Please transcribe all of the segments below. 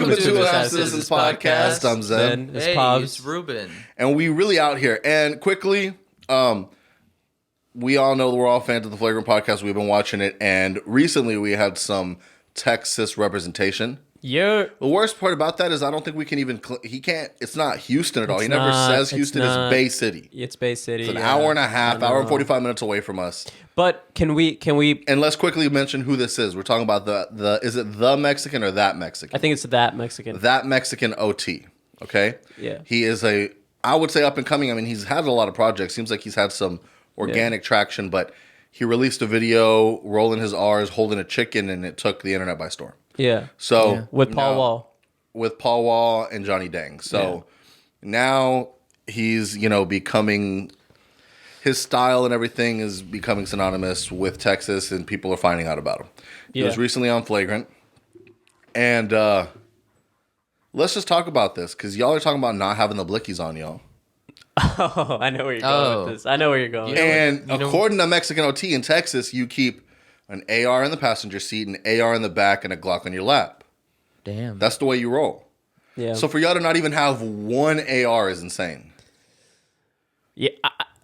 to Two Half Citizens Podcast. I'm Zen. It's Pabs. It's Ruben. And we really out here. And quickly, we all know that we're all fans of the Flagrant Podcast. We've been watching it. And recently we had some Texas representation. Yeah. The worst part about that is I don't think we can even... he can't... It's not Houston at all. He never not, says Houston. It's Bay City. It's Bay City. It's an hour and a half, hour and 45 minutes away from us. But can we... And let's quickly mention who this is. We're talking about the is it the Mexican or that Mexican? I think it's that Mexican. That Mexican OT. Okay? Yeah. He is I would say up and coming. I mean, he's had a lot of projects. Seems like he's had some organic traction, but he released a video rolling his R's, holding a chicken, and it took the internet by storm. Yeah. So with Paul Wall. With Paul Wall and Johnny Dang. So now he's, becoming... His style and everything is becoming synonymous with Texas, and people are finding out about him. He was recently on Flagrant. And let's just talk about this, because y'all are talking about not having the blickies on y'all. Oh, I know where you're going with this. I know where you're going. And according to Mexican OT in Texas, you keep an AR in the passenger seat, an AR in the back, and a Glock on your lap. Damn. That's the way you roll. Yeah. So for y'all to not even have one AR is insane. Yeah.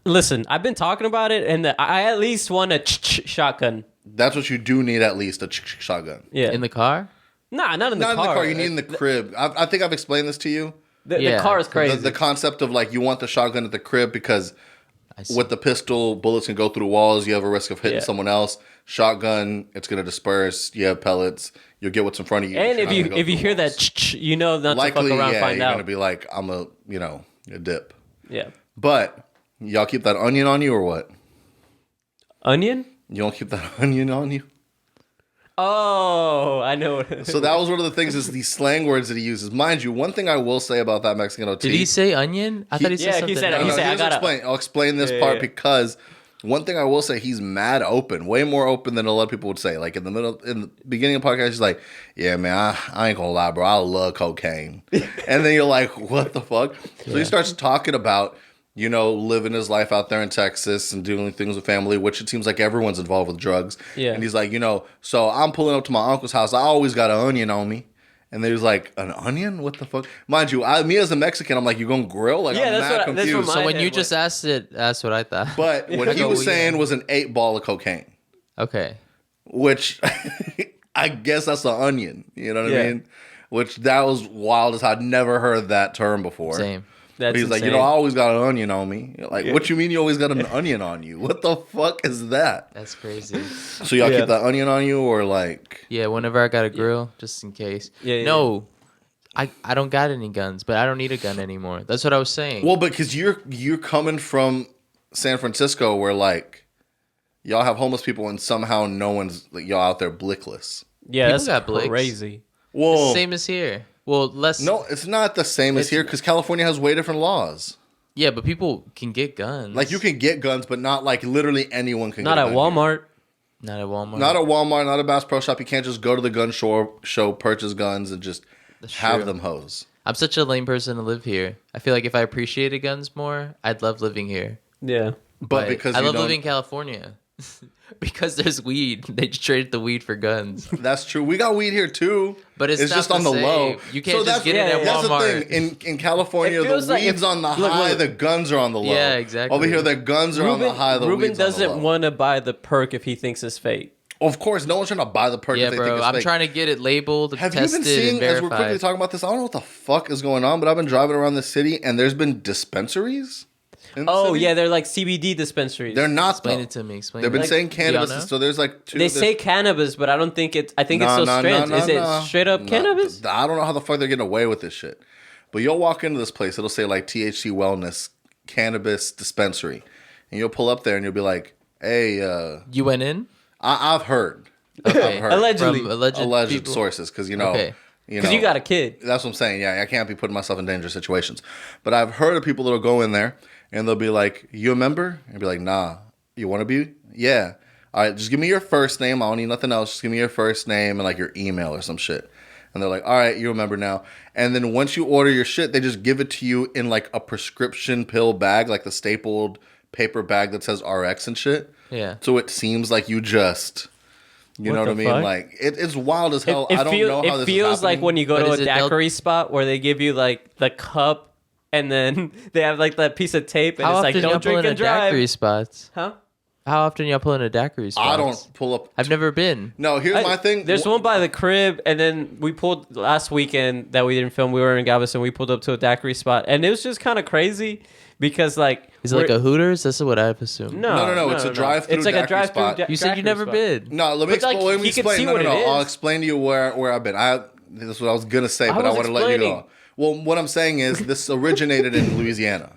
Listen, I've been talking about it, and I at least want a shotgun. That's what you do need, at least, a shotgun. Yeah. In the car? Nah, not in the car. Not in the car. You need in the crib. I think I've explained this to you. The car is crazy. The concept of, you want the shotgun at the crib because with the pistol, bullets can go through the walls. You have a risk of hitting someone else. Shotgun, it's going to disperse. You have pellets. You'll get what's in front of you. And if you hear that, you know not likely, to fuck around and find you're out. going to be like, I'm a dip. Yeah. But y'all keep that onion on you or what? Onion? You don't keep that onion on you? Oh, I know. So that was one of the things is these slang words that he uses. Mind you, one thing I will say about that Mexican OT. Did he say onion? I thought he said something. he said it. else. He said, I'll explain this part because one thing I will say, he's mad open, way more open than a lot of people would say. Like in the beginning of the podcast, he's like, "Yeah, man, I ain't gonna lie, bro, I love cocaine," and then you're like, "What the fuck?" So he starts talking about, living his life out there in Texas and doing things with family, which it seems like everyone's involved with drugs. Yeah. And he's like, so I'm pulling up to my uncle's house. I always got an onion on me. And then he was like, an onion? What the fuck? Mind you, me as a Mexican, I'm like, you gonna grill? Like, I'm mad confused. So when you just asked it, that's what I thought. But what he was saying was an 8-ball of cocaine. Okay. Which, I guess that's an onion. You know what I mean? Which, that was wild as I'd never heard that term before. Same. But he's insane. Like, I always got an onion on me. Like, what you mean you always got an onion on you? What the fuck is that? That's crazy. So y'all keep that onion on you or like... Yeah, whenever I got a grill, just in case. No, I don't got any guns, but I don't need a gun anymore. That's what I was saying. Well, because you're coming from San Francisco where, y'all have homeless people and somehow no one's... y'all out there blickless. Yeah, people that's got crazy. Well, it's the same as here. Well, less. No, it's not the same as here because California has way different laws. Yeah, but people can get guns. Like, you can get guns, but not literally anyone can not get at Walmart. Here. Not at Walmart. Not at Walmart, not at Bass Pro Shop. You can't just go to the gun show, purchase guns, and just have them hose. I'm such a lame person to live here. I feel like if I appreciated guns more, I'd love living here. Yeah. But because I love living in California. Because there's weed. They traded the weed for guns. That's true. We got weed here too. But it's just on the low. You can't just get it at Walmart. That's the thing. In California, the weed's on the high, the guns are on the low. Yeah, exactly. Over here, the guns are on the high, the Ruben weed's on the low. doesn't want to buy the perk if he thinks it's fake. Of course, no one's trying to buy the perk if they think it's fake. I'm trying to get it labeled, Have tested, you been seeing, and verified. as we're quickly talking about this, I don't know what the fuck is going on, but I've been driving around the city and there's been dispensaries. Yeah, they're like CBD dispensaries. They're not. Explain it to me. They've been saying cannabis, so there's two. They say cannabis, but I don't think it's. I think it's those strands. Is it straight up cannabis? I don't know how the fuck they're getting away with this shit. But you'll walk into this place, it'll say THC Wellness Cannabis Dispensary, and you'll pull up there and you'll be like, "Hey, you went in? I've heard, okay. Allegedly, from alleged sources, because because you got a kid. That's what I'm saying. Yeah, I can't be putting myself in dangerous situations. But I've heard of people that'll go in there. And they'll be like, "You a member?" And be like, "Nah." "You want to be?" "Yeah." "All right, just give me your first name. I don't need nothing else. Just give me your first name and your email or some shit." And they're like, "All right, you're a member now." And then once you order your shit, they just give it to you in a prescription pill bag, the stapled paper bag that says RX and shit. Yeah. So it seems like you just You know what I mean? Fuck? Like it's wild as hell. I don't know how this It feels is like when you go But to a is it daiquiri spot where they give you like the cup and then they have like that piece of tape and How it's like often y'all don't pull drink in and a daiquiri drive. spots? Huh? How often y'all pull in a daiquiri spots? I don't pull up. I've never been. No, here's my thing. There's one by the crib, and then we pulled last weekend that we didn't film. We were in Galveston. We pulled up to a daiquiri spot, and it was just kind of crazy because like Is it like a Hooters? That's what I've assumed. No, it's a drive-through It's like a daiquiri drive-through. spot. You said you never been. No, let me But, like, explain. he could see what it I'll is. explain to you where I've been. This is what I was gonna say, but I was want to let you explaining. go. Well, what I'm saying is this originated in Louisiana.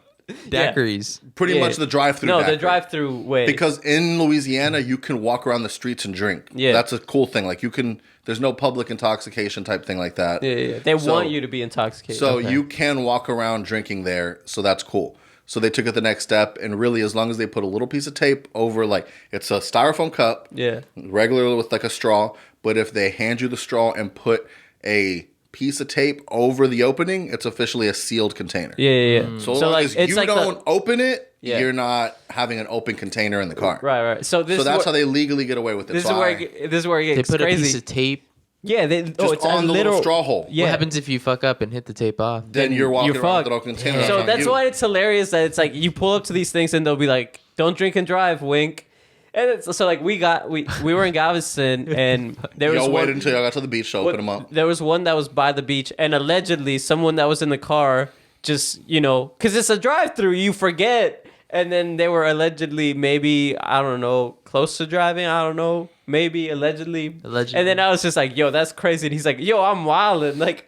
Daiquiris. Pretty Yeah. much the drive-through. No, daiquiri. the drive-through way. Because in Louisiana, you can walk around the streets and drink. Yeah. That's a cool thing. Like you can. There's no public intoxication type thing like that. yeah. They So- want you to be intoxicated. So you can walk around drinking there, so that's cool. So they took it the next step, and really, as long as they put a little piece of tape over, like it's a styrofoam cup, yeah. regular with like a straw. But if they hand you the straw and put a piece of tape over the opening, it's officially a sealed container. Yeah. So, long as you like don't open it, Yeah. you're not having an open container in the car. right. So this So is that's how where, they legally get away with it. this So is where I- this is where it They gets put a crazy. piece of tape. Yeah, just it's on a the little little straw hole. Yeah. What happens if you fuck up and hit the tape off? Then you're walking you're around with fucked. an open container. So on that's you. why it's hilarious that it's like you pull up to these things and they'll be like, "Don't drink and drive," wink. And it's so like we were in Galveston and there was Y'all one, waited until y'all got to the beach to open them up. There was one that was by the beach and allegedly someone that was in the car just because it's a drive-through, you forget. And then they were allegedly maybe, I don't know, close to driving. I don't know. Maybe allegedly. Allegedly. And then I was just like, yo, that's crazy. And he's like, yo, I'm wildin'. Like,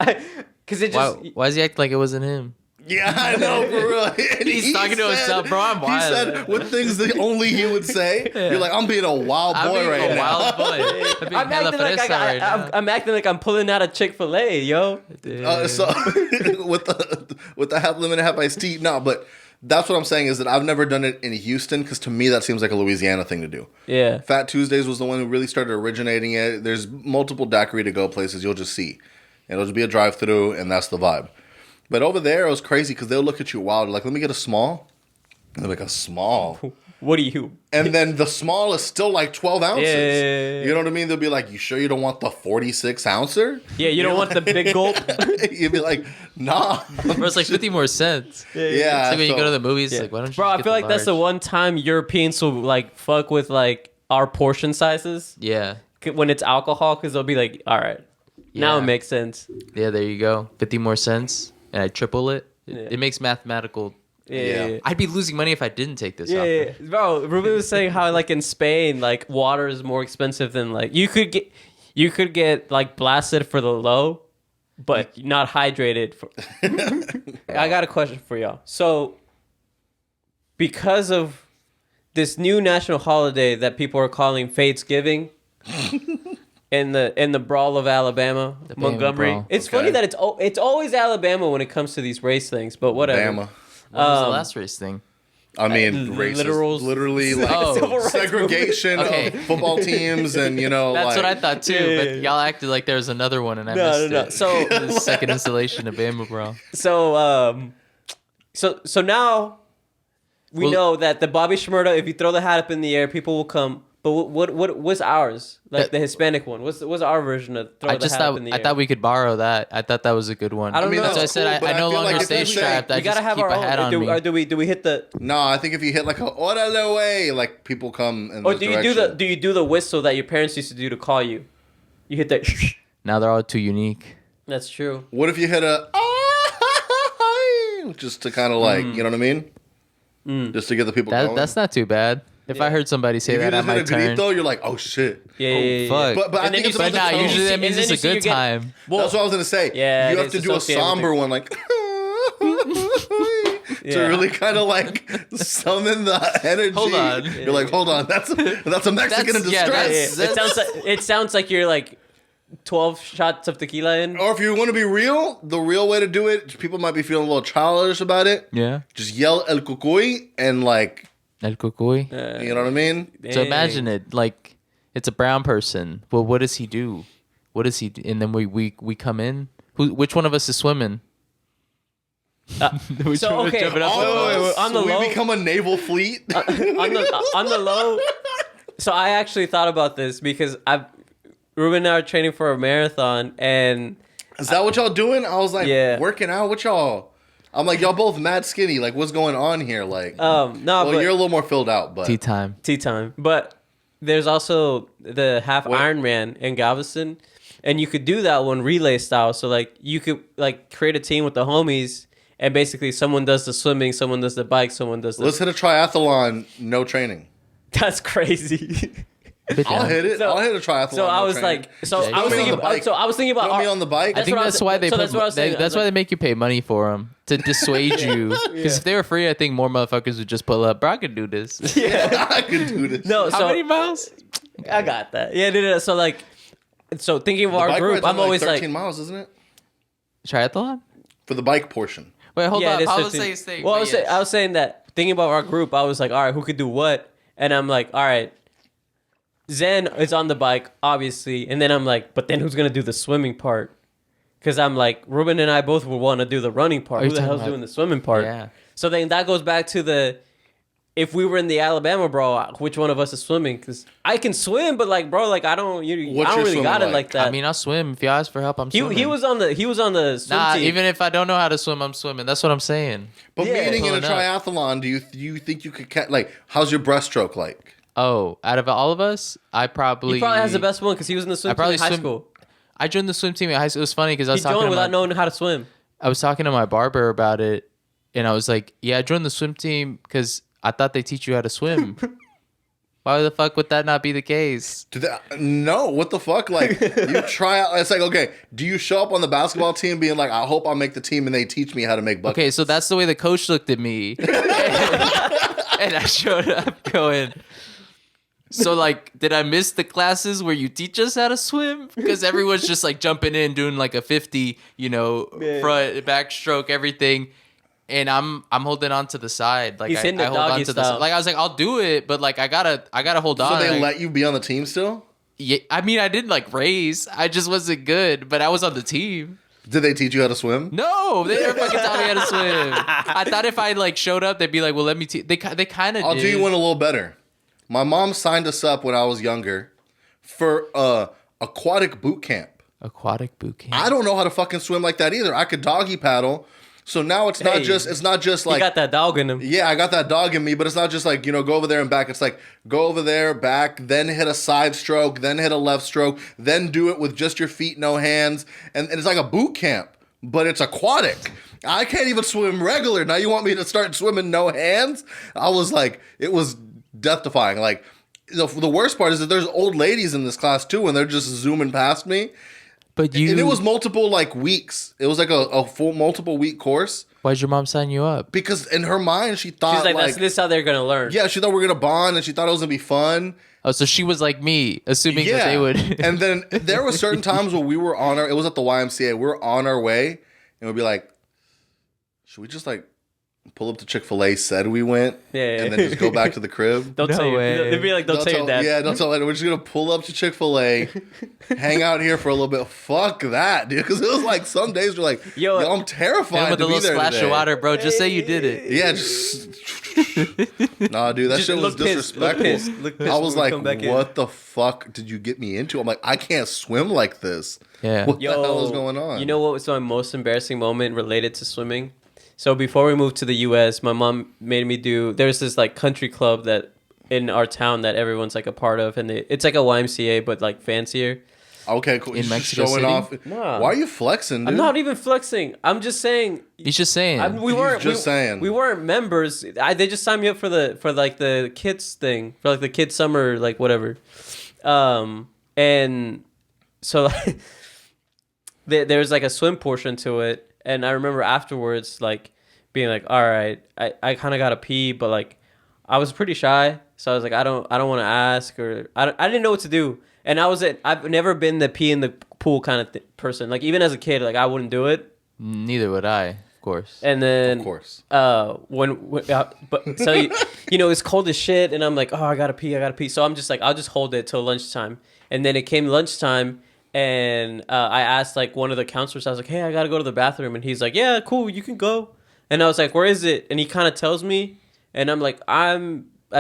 because it just. Why does he act like it wasn't him? Yeah, I know, for real. And He's he talking to himself, bro, I'm He wild. said what things that only he would say. You're like, I'm being a wild I'm boy being right a now. wild boy. I'm acting like I'm acting like I'm pulling out a Chick-fil-A, yo. So with the half lemon and half iced tea, no, but that's what I'm saying is that I've never done it in Houston because to me that seems like a Louisiana thing to do. Yeah. Fat Tuesdays was the one who really started originating it. There's multiple daiquiri to go places you'll just see, and it'll just be a drive through, and that's the vibe. But over there it was crazy because they'll look at you wild, like, let me get a small. And they're like, a small. What are you? And then the small is still like 12 ounces. Yeah. You know what I mean? They'll be like, you sure you don't want the 46 ouncer? Yeah, you don't want the big gulp. You'd be like, nah. Bro, it's like 50 more cents. Yeah. It's like when you so- go to the movies, like, why don't you Bro, just I get feel like that's the large? one time Europeans will like fuck with like our portion sizes Yeah. when it's alcohol because they'll be like, all right, now it Yeah. makes sense. Yeah, there you go. 50 more cents, and I triple it. Yeah. It makes mathematical. Yeah. I'd be losing money if I didn't take this Yeah, offer. yeah. Bro, Ruben was saying how like in Spain, like water is more expensive than like you could get like blasted for the low, but not hydrated. I got a question for y'all. So, because of this new national holiday that people are calling Fadesgiving in the Brawl of Alabama, The Bama Montgomery. Brawl. It's Okay. funny that it's always Alabama when it comes to these race things, but whatever. Bama. What was the last race thing? I mean, racist, literals. literally like Oh. Civil rights segregation Okay. of football teams, and That's like, what I thought too, Yeah, but yeah. y'all acted like there was another one, and I No, missed no, no. it. So- The second installation of Bama, bro. So now we Well- know that the Bobby Shmurda, if you throw the hat up in the air, people will come. But what's ours? Like That- the Hispanic one. What's our version of throw I the just hat up thought in the I air? thought we could borrow that. I thought that was a good one. I don't know. That's why I That's said cool, but I I no feel longer like if stay we say- strapped. I we gotta just have keep our a own. hat on me. Or do we hit the? No, I think if you hit like a orale way, like people come in Or this do you direction. do the whistle that your parents used to do to call you? You hit that. Now they're all too unique. That's true. What if you hit a just to kind of like, you know what I mean? Just to get the people going. That's not too bad. If I heard somebody say If you that, I just hit a might turn. grito, you're like, oh shit. Yeah. fuck. But I And then think it's you- about But the nah, tone. usually that And means then it's a you see you good get- time. That's what I was gonna say. Yeah, you it have to is do a associated with somber it. one, like Yeah. to really kind of like summon the energy. Hold on. You're like, hold on, that's a Mexican in yeah, distress. It sounds like you're like 12 shots of tequila in. Or if you want to be real, the real way to do it, people might be feeling a little childish about it. Yeah. Just yell El Cucuy and like, El Cucuy. you know what I mean? So imagine it like it's a brown person. Well, what does he do? What does he do? And then we come in. Which one of us is swimming? Which So, one is okay, jumping up all and of down? us- on the we low- become a naval fleet. on the low. So I actually thought about this because Ruben and I are training for a marathon, and Is that what y'all doing? I was like, Yeah. working out with y'all. I'm like, y'all both mad skinny. Like, what's going on here? Like, no, well, but you're a little more filled out, but Tea time. tea time. But there's also the half What? Ironman in Galveston, and you could do that one relay style. So like you could like create a team with the homies, and basically someone does the swimming, someone does the bike, someone does the. let's hit a triathlon, no training. That's crazy. I'll hit it. So- I'll hit a triathlon. So I no was training. like, so Just I was throw me on thinking, the bike. so I was thinking about Throw me on the bike. I think what I that's was- why they so put. that's what I was saying. That's why they make you pay money for them to dissuade you. Because if they were free, I think more motherfuckers would just pull up. Bro, I could do this. I could do this. No, How so many miles? I got that. Yeah, no. So like, so thinking of The our bike group, ride's I'm only always 13 like, miles, isn't it? Triathlon? For the bike portion. Wait, hold yeah, on. it is Pablo 15. say his thing. Well, but yes. I was saying that thinking about our group, I was like, all right, who could do what? And I'm like, all right, Zen is on the bike, obviously, and then I'm like, but then who's gonna do the swimming part? Because I'm like, Ruben and I both would want to do the running part. Are you Who the hell's talking about- doing the swimming part? Yeah. So then that goes back to the, if we were in the Alabama brawl, which one of us is swimming? Because I can swim, but like, bro, like I don't, What's I your don't really swimming got it like? like that. I mean, I'll swim. If you ask for help, I'm he swimming. was on the swim Nah, team. even if I don't know how to swim, I'm swimming. That's what I'm saying. But Yeah. meaning in a Pulling up. triathlon, do you think you could like? How's your breaststroke like? Oh, out of all of us, he probably has the best one because he was in the swim I team probably in high swim- school. I joined the swim team at high school. It was funny because I He was talking joined to without my, knowing how to swim. I was talking to my barber about it, and I was like, "Yeah, I joined the swim team because I thought they teach you how to swim." Why the fuck would that not be the case? No, what the fuck? Like you try out. It's like, okay, do you show up on the basketball team being like, I hope I'll make the team, and they teach me how to make buckets? Okay, so that's the way the coach looked at me, and I showed up going. So like, did I miss the classes where you teach us how to swim? Because everyone's just like jumping in, doing like a 50, front, backstroke, everything. And I'm holding on to the side. Like He's hitting it I hold on doggy to the style. side. Like I was like, I'll do it, but like I gotta hold So on. they Like, let you be on the team still? yeah, I mean, I didn't like race. I just wasn't good, but I was on the team. Did they teach you how to swim? No, they never fucking taught me how to swim. I thought if I like showed up, they'd be like, "Well, let me." They kind of. I'll do you one a little better. My mom signed us up when I was younger for aquatic boot camp. Aquatic boot camp. I don't know how to fucking swim like that either. I could doggy paddle. So now it's not Hey, just He like got that dog in him. yeah, I got that dog in me, but it's not just like, go over there and back. It's like go over there, back, then hit a side stroke, then hit a left stroke, then do it with just your feet, no hands. And it's like a boot camp, but it's aquatic. I can't even swim regular. Now you want me to start swimming no hands? I was like, it was death-defying. Like, the worst part is that there's old ladies in this class too, and they're just zooming past me. But And it was multiple like weeks. It was like a full multiple week course. Why'd your mom sign you up? Because in her mind, she thought She's like, this is how they're gonna learn. yeah, she thought we were gonna bond, and she thought it was gonna be fun. Oh, so she was like me, assuming that Yeah, they would. and then there were certain times where we were on our. It was at the YMCA. We were on our way, and we'd be like, "Should we just like pull up to Chick-fil-A? Said we went, Yeah. and then just go back to the crib." Don't No tell way. you. They'd be like, don't tell your dad. Yeah, don't tell anyone. We're just gonna pull up to Chick-fil-A, hang out here for a little bit. Fuck that, dude. Because it was like some days we're like, Yo, I'm terrified with to a be little there splash today. of water, bro. Just say you did it. Yeah, just nah, dude. That Just shit was look pissed, look disrespectful. pissed, look pissed I was when we like, come back in. what the fuck did you get me into? I'm like, I can't swim like this. Yeah. What the hell is going on? You know what was my most embarrassing moment related to swimming? So before we moved to the US, my mom made me do, there's this like country club that in our town that everyone's like a part of, and it's like a YMCA but like fancier. Okay, cool. In You're Mexico showing City? off. Nah. Why are you flexing, dude? I'm not even flexing. I'm just saying. He's just saying. We weren't just saying. We weren't members. They just signed me up for like the kids thing, for like the kids summer, like whatever. And so like, there's like a swim portion to it, and I remember afterwards like being like, all right, I kind of gotta pee, but like I was pretty shy, so I was like, I don't want to ask, or I didn't know what to do. And I've never been the pee in the pool kind of person. Like even as a kid, like I wouldn't do it. Neither would I, of course. And then Of course. but so it's cold as shit, and I'm like, oh, I gotta pee. So I'm just like, I'll just hold it till lunchtime. And then it came lunchtime, and I asked like one of the counselors, I was like, hey, I gotta go to the bathroom, and he's like, yeah, cool, you can go. And I was like, where is it? And he kind of tells me, and I'm like, I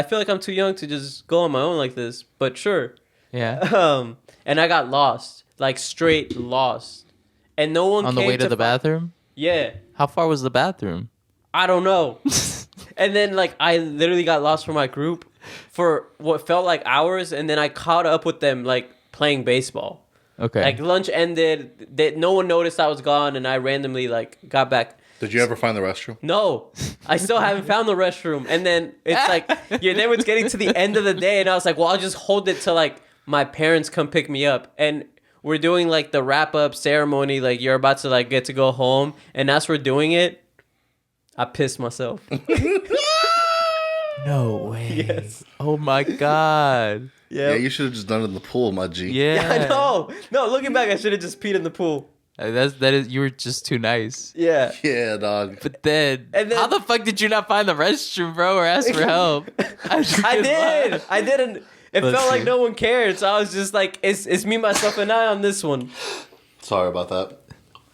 feel like I'm too young to just go on my own like this, but sure. Yeah. And I got lost, like straight lost, and no one On the came way to the find- bathroom? Yeah, How far was the bathroom? I don't know. And then like I literally got lost from my group for what felt like hours, and then I caught up with them like playing baseball. Okay. Like lunch ended, no one noticed I was gone, and I randomly like got back. Did you ever find the restroom? No, I still haven't found the restroom. And then it's like, yeah, then it's getting to the end of the day, and I was like, well, I'll just hold it till like my parents come pick me up. And we're doing like the wrap up ceremony, like you're about to like get to go home, and as we're doing it, I pissed myself. No way. Yes. Oh my god. Yeah, you should have just done it in the pool, my G. Yeah. I know. No, looking back, I should have just peed in the pool. That is you were just too nice. Yeah. Yeah, dog. But then, And then- how the fuck did you not find the restroom, bro, or ask for help? I did. I didn't. It Let's felt like see. no one cared, so I was just like, it's me, myself, and I on this one. Sorry about that.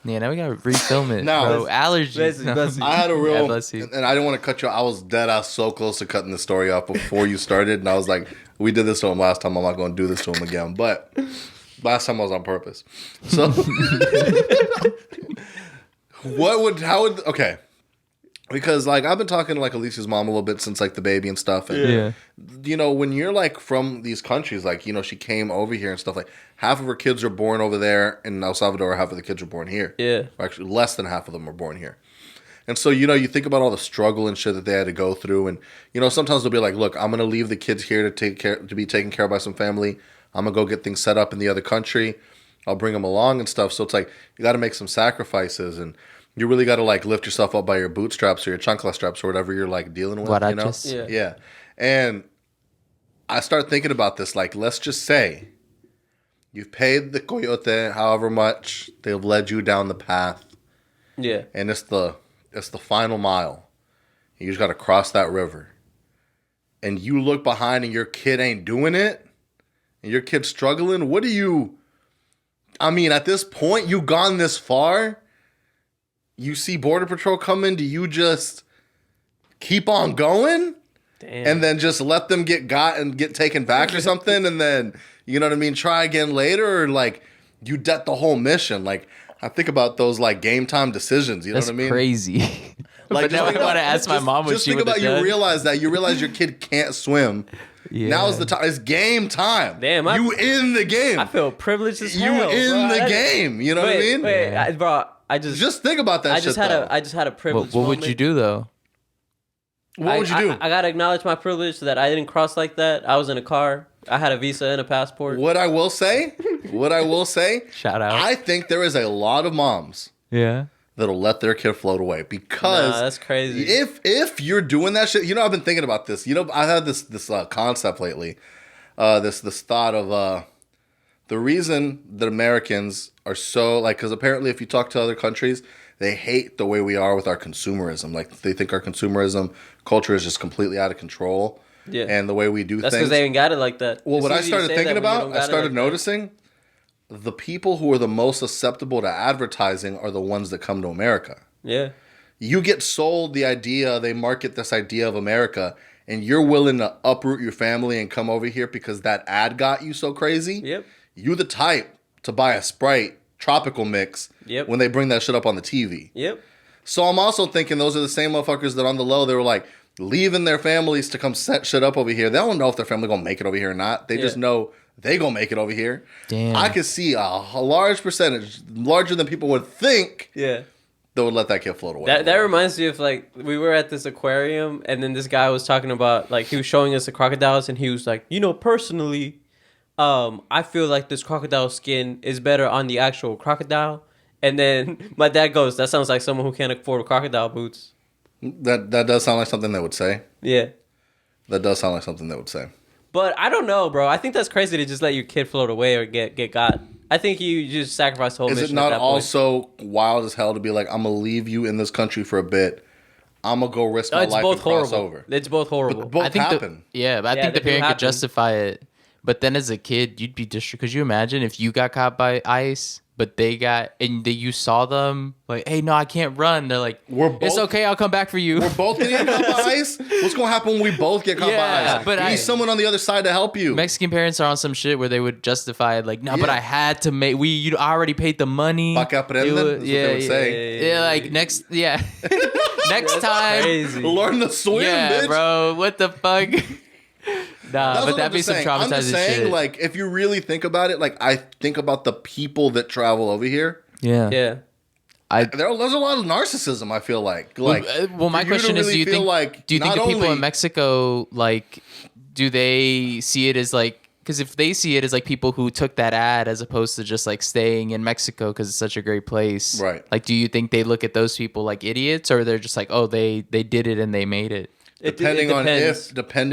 Yeah, now we gotta refilm it. No. Bro, allergies. Bless you, No. bless you. I had a Yeah, real, bless you. and I didn't want to cut you off. I was dead ass so close to cutting the story off before you started, and I was like, we did this to him last time. I'm not going to do this to him again. But last time was on purpose. So, okay. Because like I've been talking to like Alicia's mom a little bit since like the baby and stuff, and Yeah. you know, when you're like from these countries, like, you know, she came over here and stuff, like half of her kids are born over there in El Salvador, half of the kids are born here. Yeah. Or actually, less than half of them are born here. And so, you know, you think about all the struggle and shit that they had to go through. And, you know, sometimes they'll be like, look, I'm going to leave the kids here to be taken care of by some family. I'm going to go get things set up in the other country. I'll bring them along and stuff. So it's like, you got to make some sacrifices. And you really got to like lift yourself up by your bootstraps or your chancla straps or whatever you're like dealing with, you know? Guaraches. Yeah. Yeah. And I start thinking about this, like, let's just say you've paid the coyote however much, they've led you down the path, Yeah. and it's the final mile. You just got to cross that river. And you look behind and your kid ain't doing it, and your kid's struggling. What do you... I mean, at this point, you've gone this far. You see Border Patrol coming. Do you just keep on going? Damn. And then just let them get got and get taken back or something, and then, you know what I mean, try again later, or like you debt the whole mission? Like, I think about those like game time decisions, you know That's what I mean? crazy. Like, But now I think want to about- ask my mom what just she think would have about, you done. realize your kid can't swim. Yeah. Now is the time. It's game time. Damn, you in the game. I feel privileged as you hell. in bro. the game. You know what I mean? Wait, Yeah. bro. I just Think about that. I just shit, had though. I just had a privilege. What would moment. you do though? What would you do? I gotta acknowledge my privilege that I didn't cross like that. I was in a car. I had a visa and a passport. What I will say, Shout out. I think there is a lot of moms Yeah. that'll let their kid float away because Nah, that's crazy. if you're doing that shit, you know, I've been thinking about this. You know, I had this concept lately, this thought of the reason that Americans are so like, because apparently if you talk to other countries, they hate the way we are with our consumerism. Like they think our consumerism culture is just completely out of control. Yeah. And the way we do That's things. because they ain't got it like that. Well, It's what I easy to started say thinking that when you about, don't I got it started like that. noticing the people who are the most susceptible to advertising are the ones that come to America. Yeah. You get sold the idea, they market this idea of America, and you're willing to uproot your family and come over here because that ad got you so crazy. Yep. You the type to buy a Sprite tropical mix Yep. when they bring that shit up on the TV. Yep. So I'm also thinking those are the same motherfuckers that on the low, they were like leaving their families to come set shit up over here. They don't know if their family gonna make it over here or not. They just Yeah. know they gonna make it over here. Damn. I could see a large percentage, larger than people would think, Yeah. that would let that kid float away. That reminds me of like we were at this aquarium and then this guy was talking about like he was showing us the crocodiles and he was like, you know, personally, I feel like this crocodile skin is better on the actual crocodile. And then my dad goes, that sounds like someone who can't afford crocodile boots. That does sound like something they would say. Yeah. That does sound like something they would say. But I don't know, bro. I think that's crazy to just let your kid float away or get got. I think you just sacrifice the whole Is mission it at not that point. also wild as hell to be like, I'm gonna leave you in this country for a bit. I'm gonna go risk No, my it's life both and cross horrible. over. It's both horrible. But both I think happen. but I Yeah, think the they do parent happen. could justify it. But then as a kid, you'd be distraught. Could you imagine if you got caught by ICE but they got, and you saw them like, hey, no, I can't run. They're like, it's okay, I'll come back for you. We're both gonna get caught by ice. What's gonna happen when we both get caught by ice? but you need someone on the other side to help you. Mexican parents are on some shit where they would justify it like, no, but I had to make. You already paid the money. Fuck up and then. That's what they would say. Yeah, like next time, crazy. Learn to swim, bitch. bro. What the fuck? Nah, but that'd be some traumatizing I'm just saying, shit. like, if you really think about it, like, I think about the people that travel over here. Yeah. Yeah. There's a lot of narcissism, I feel like. Well, my question is, do you think the people in Mexico, like, do they see it as like, because if they see it as like people who took that ad as opposed to just like staying in Mexico because it's such a great place, right? Like, do you think they look at those people like idiots, or they're just like, oh, they did it and they made it? Depending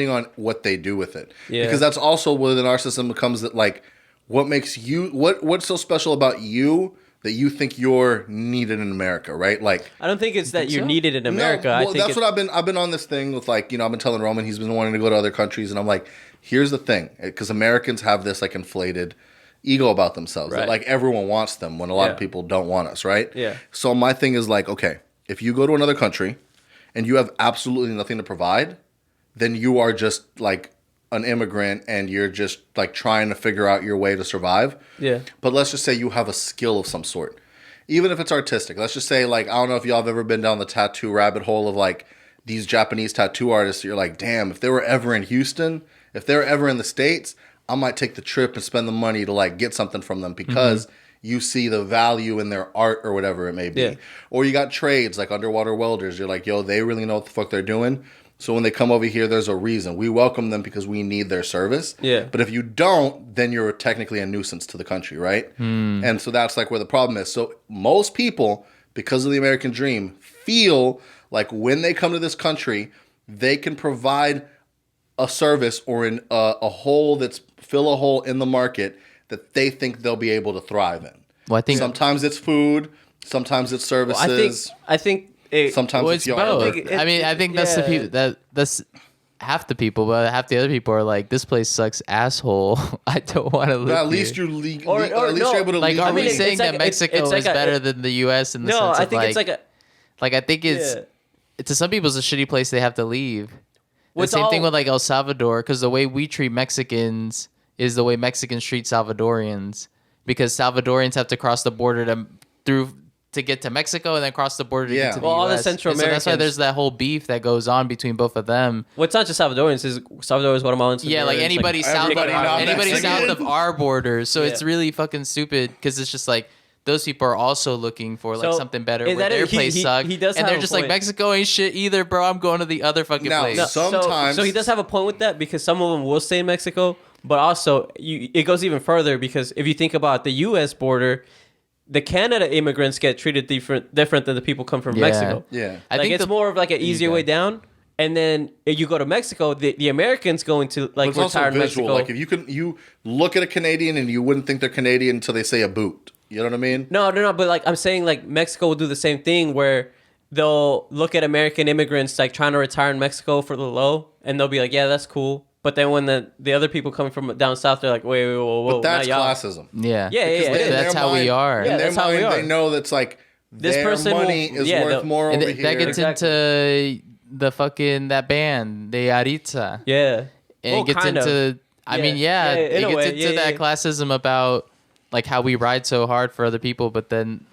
on what they do with it. Yeah. Because that's also where the narcissism becomes that, like, what makes you, what's so special about you that you think you're needed in America, right? Like, I don't think it's that you're needed in America. No, well, I think that's what I've been on this thing with, like, you know, I've been telling Roman, he's been wanting to go to other countries, and I'm like, here's the thing, because Americans have this, like, inflated ego about themselves, right. that, like, everyone wants them when a lot of people don't want us, right? Yeah. So my thing is, like, okay, if you go to another country and you have absolutely nothing to provide, then you are just like an immigrant and you're just like trying to figure out your way to survive. Yeah. But let's just say you have a skill of some sort. Even if it's artistic. Let's just say, like, I don't know if y'all have ever been down the tattoo rabbit hole of like these Japanese tattoo artists. You're like, damn, if they were ever in Houston, if they were ever in the States, I might take the trip and spend the money to like get something from them because you see the value in their art or whatever it may be. Yeah. Or you got trades like underwater welders. You're like, yo, they really know what the fuck they're doing. So when they come over here, there's a reason. We welcome them because we need their service. Yeah. But if you don't, then you're technically a nuisance to the country, right? And so that's like where the problem is. So most people, because of the American dream, feel like when they come to this country, they can provide a service or a hole fill a hole in the market that they think they'll be able to thrive in. Well, I think sometimes it's food, sometimes it's services. I think sometimes it's it's both. I think that's the people that's half the people, but half the other people are like, this place sucks, asshole. I don't want to live But at here. least you're Or you're able to like, are we saying that like Mexico is better than the U.S. in the sense of I think like, it's like a I think it's to some people it's a shitty place they have to leave. The same thing with like El Salvador, because the way we treat Mexicans is the way Mexicans treat Salvadorians, because Salvadorians have to cross the border to get to Mexico and then cross the border to get to the US. all the Central Americans. So that's why there's that whole beef that goes on between both of them. Well, it's not just Salvadorians. It's Salvadorians, Guatemalans. Yeah, like anybody south of our borders. So it's really fucking stupid because it's just like those people are also looking for like something better where their place sucks. And they're just like, Mexico ain't shit either, bro. I'm going to the other fucking place. No, sometimes. So he does have a point with that because some of them will stay in Mexico, but also it goes even further because if you think about the U.S. border, the Canada immigrants get treated different than the people come from Mexico. Yeah. I think it's more of like an easier way down. And then if you go to Mexico, the Americans going to like retire in Mexico. Like if you look at a Canadian and you wouldn't think they're Canadian until they say a boot. You know what I mean? No. But like I'm saying, like Mexico will do the same thing where they'll look at American immigrants like trying to retire in Mexico for the low, and they'll be like, yeah, that's cool. But then when the other people coming from down south, they're like, wait, whoa. But that's classism. Yeah. That's how we are. In their mind, they know that's like this their person money is worth more over here. That gets into the fucking that band, the ARIANA. Yeah. And it gets into it gets into that classism about like how we ride so hard for other people, but then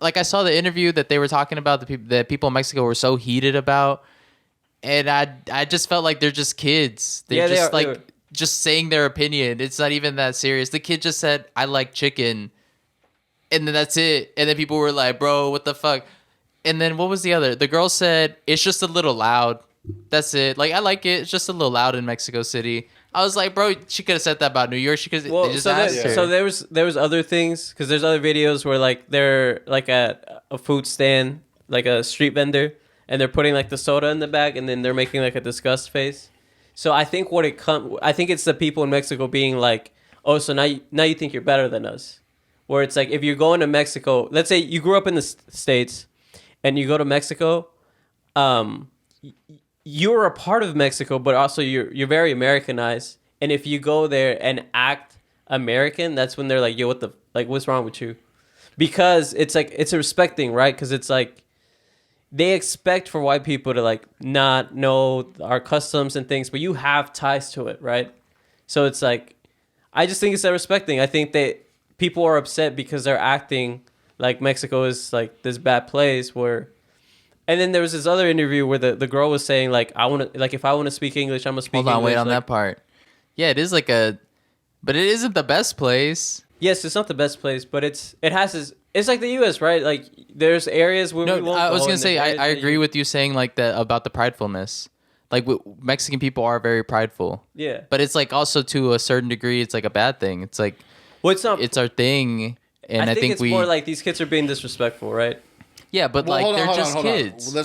like I saw the interview that they were talking about that people in Mexico were so heated about, and I just felt like they're just kids. They're just saying their opinion. It's not even that serious. The kid just said, I like chicken, and then that's it. And then people were like, bro, what the fuck? And then what was the other? The girl said, it's just a little loud. That's it. Like, I like it. It's just a little loud in Mexico City. I was like, bro, she could have said that about New York. She could they just asked her. So there was other things, because there's other videos where like they're like at a food stand, like a street vendor, and they're putting like the soda in the bag, and then they're making like a disgust face. So I think I think it's the people in Mexico being like, oh, so now you think you're better than us. Where it's like if you're going to Mexico, let's say you grew up in the States, and you go to Mexico, you're a part of Mexico, but also you're very Americanized. And if you go there and act American, that's when they're like, yo, what's wrong with you? because it's like it's a respect thing, right? Because it's like they expect for white people to like not know our customs and things, but you have ties to it, right? So it's like I just think it's a respect thing. I think that people are upset because they're acting like Mexico is like this bad place where. And then there was this other interview where the girl was saying like I want to like if I want to speak English, I'm gonna speak English. Hold on, wait on like, that part. Yeah, it is like but it isn't the best place. Yes, it's not the best place, but it's like the U.S., right? Like there's areas where we No, won't I was go, gonna and say there's areas I that agree with you saying like that about the pridefulness. Like Mexican people are very prideful. Yeah, But it's like also to a certain degree, it's like a bad thing. It's like well, it's not. it's our thing, and I think it's more like these kids are being disrespectful, right? yeah, but Well, like they're just kids. Well,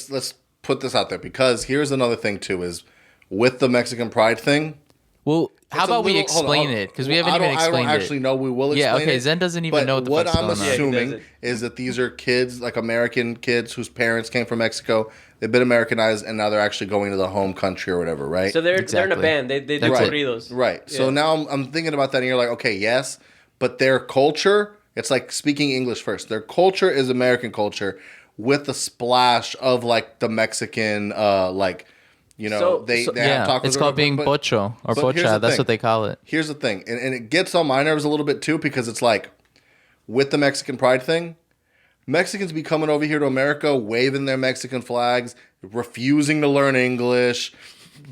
let's put this out there because here's another thing too is with the Mexican pride thing. Well, how It's a about we little- explain it because we haven't even I explained don't actually it. know. We will Yeah, explain okay. it. Zen doesn't even But know what the what fuck's I'm going on. assuming doesn't. is that these are kids, like American kids, whose parents came from Mexico. They've been Americanized, and now they're actually going to the home country or whatever, right? So they're in a Exactly. band. They do That's it. corridos. Right. So Yeah. now I'm thinking about that, and you're like, okay, yes, but their culture, it's like speaking English first. Their culture is American culture with the splash of like the Mexican, like, you know, So- they so- have Yeah, tacos. it's or called whatever, being but- pocho or but here's the pocha. That's thing. what they call it. Here's the thing, and it gets on my nerves a little bit too because it's like with the Mexican pride thing, Mexicans be coming over here to America, waving their Mexican flags, refusing to learn English,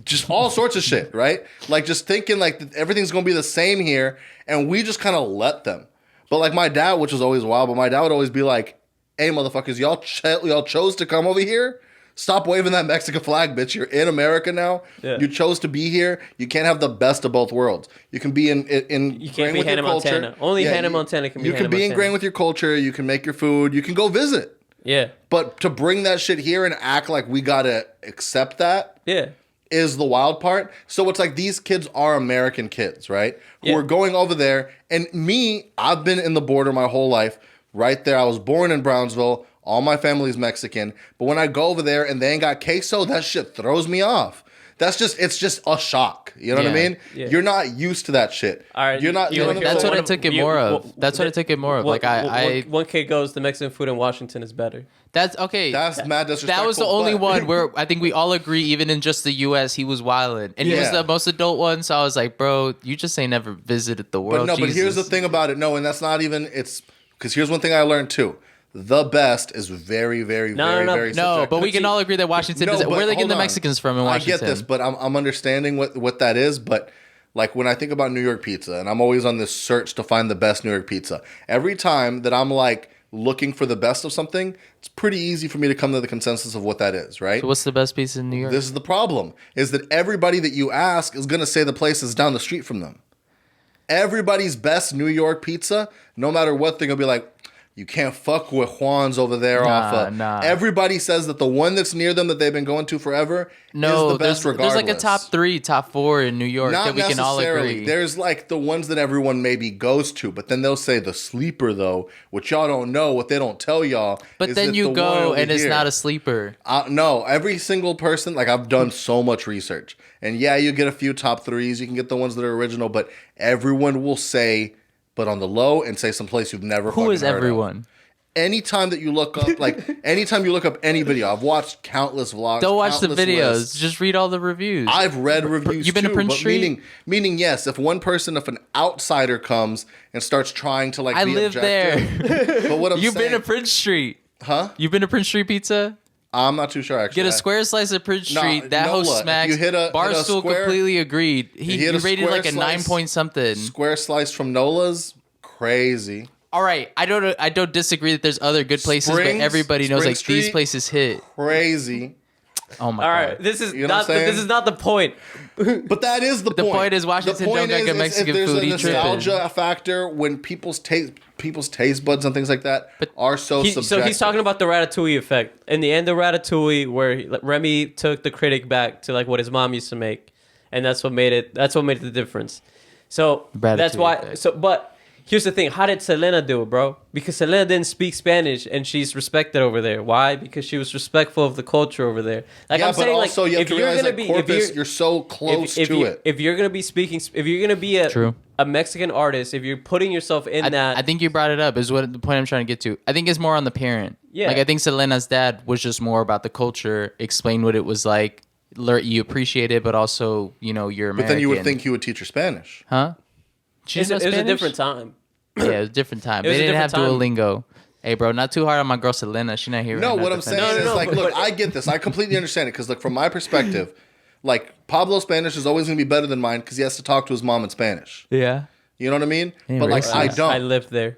just all sorts of shit, right? Like just thinking like everything's gonna be the same here, and we just kind of let them. But like my dad, which was always wild, but my dad would always be like, "Hey, motherfuckers, y'all chose to come over here. Stop waving that Mexican flag, bitch. You're in America now. Yeah. You chose to be here. You can't have the best of both worlds. You can be in You can't be Hannah Montana. Only Hannah Montana can be You can Hannah be Montana. ingrained with your culture. You can make your food. You can go visit. Yeah, But to bring that shit here and act like we gotta accept that yeah. is the wild part. So it's like these kids are American kids, right? Who Yeah. are going over there. And me, I've been in the border my whole life. Right there. I was born in Brownsville. All my family's Mexican. But when I go over there and they ain't got queso, that shit throws me off. It's just a shock. You know what I Yeah. mean? Yeah. You're not used to that shit. All right, You're not. You know what I'm That's saying? what I took it more of. That's what I took it more of. Like one kid goes, the Mexican food in Washington is better. that's okay. That's mad disrespectful. That was the only but- one where I think we all agree, even in just the U.S., he was wildin'. And he was Yeah. the most adult one, so I was like, bro, you just ain't never visited the world. But no, but here's the Jesus. thing about it. No, and that's not even. It's because here's one thing I learned too. The best is very, very, No, very, no, no. very. No, subjective. but we can all agree that Washington No, is. but Where are they getting hold the on. Mexicans from in Washington? I get this, but I'm understanding what that is. But like when I think about New York pizza, and I'm always on this search to find the best New York pizza. Every time that I'm like looking for the best of something, it's pretty easy for me to come to the consensus of what that is, right? So what's the best pizza in New York? This is the problem: is that everybody that you ask is going to say the place is down the street from them. Everybody's best New York pizza, no matter what, they're gonna be like, you can't fuck with Juan's over there off of. Nah. Everybody says that the one that's near them that they've been going to forever no, is the best regardless. there's like a top 3, top 4 in New York Not that we can all necessarily. agree. There's like the ones that everyone maybe goes to, but then they'll say the sleeper though, which y'all don't know, what they don't tell y'all. But is then that you the one go over and it's here- not a sleeper. No, every single person, like I've done so much research. And yeah, you get a few top 3s, you can get the ones that are original, but everyone will say, but on the low, and say someplace you've never Who fucking is heard of. everyone? Anytime that you look up, anytime you look up any video, I've watched countless vlogs. Don't watch the countless videos. lists. Just read all the reviews. I've read reviews. You've been to too, Prince but Street? Meaning, yes. If an outsider comes and starts trying to like, I be live objective, there. But what I'm You've saying, been to Prince Street. huh? You've been to Prince Street Pizza? I'm not too sure actually. Get a square slice of Prince No, Street. That Nola, host if smacks. you hit a Barstool square- completely agreed. He hit a rated square like a slice- 9 point something. Square slice from Nola's, crazy. All right, I don't disagree that there's other good places, Springs- but everybody knows Spring like these Street? places hit. Crazy. Oh my All god! right, this is You know what I'm this saying? is not the point. But that is the point. point is Washington don't got good Mexican there's food, a he tripping. nostalgia factor when people's taste buds and things like that are so subjective. So he's talking about the Ratatouille effect. In the end of Ratatouille, where Remy took the critic back to like what his mom used to make, and that's what made it the difference. So that's Ratatouille why. effect. So, but here's the thing. How did Selena do it, bro? Because Selena didn't speak Spanish, and she's respected over there. Why? Because she was respectful of the culture over there. Like yeah, I'm saying, but also like you have if to you're realize gonna that be, Corpus, you're so close to it. If you're gonna be speaking, if you're gonna be a Mexican artist, if you're putting yourself in that, I think you brought it up. Is what the point I'm trying to get to. I think it's more on the parent. Yeah. Like I think Selena's dad was just more about the culture, explain what it was like. You appreciate it, but also you're American. But then you would think he would teach her Spanish, huh? it was a different time. Yeah, it was a different time. It was They a didn't have different time. Duolingo. Hey, bro, not too hard on my girl Selena. She not here. No, right now what I'm defending saying us. is no, like, but- look, I get this. I completely understand it because, like, from my perspective, like Pablo's Spanish is always going to be better than mine because he has to talk to his mom in Spanish. Yeah. You know what I mean? Ain't But like, racist. I don't. I lived there.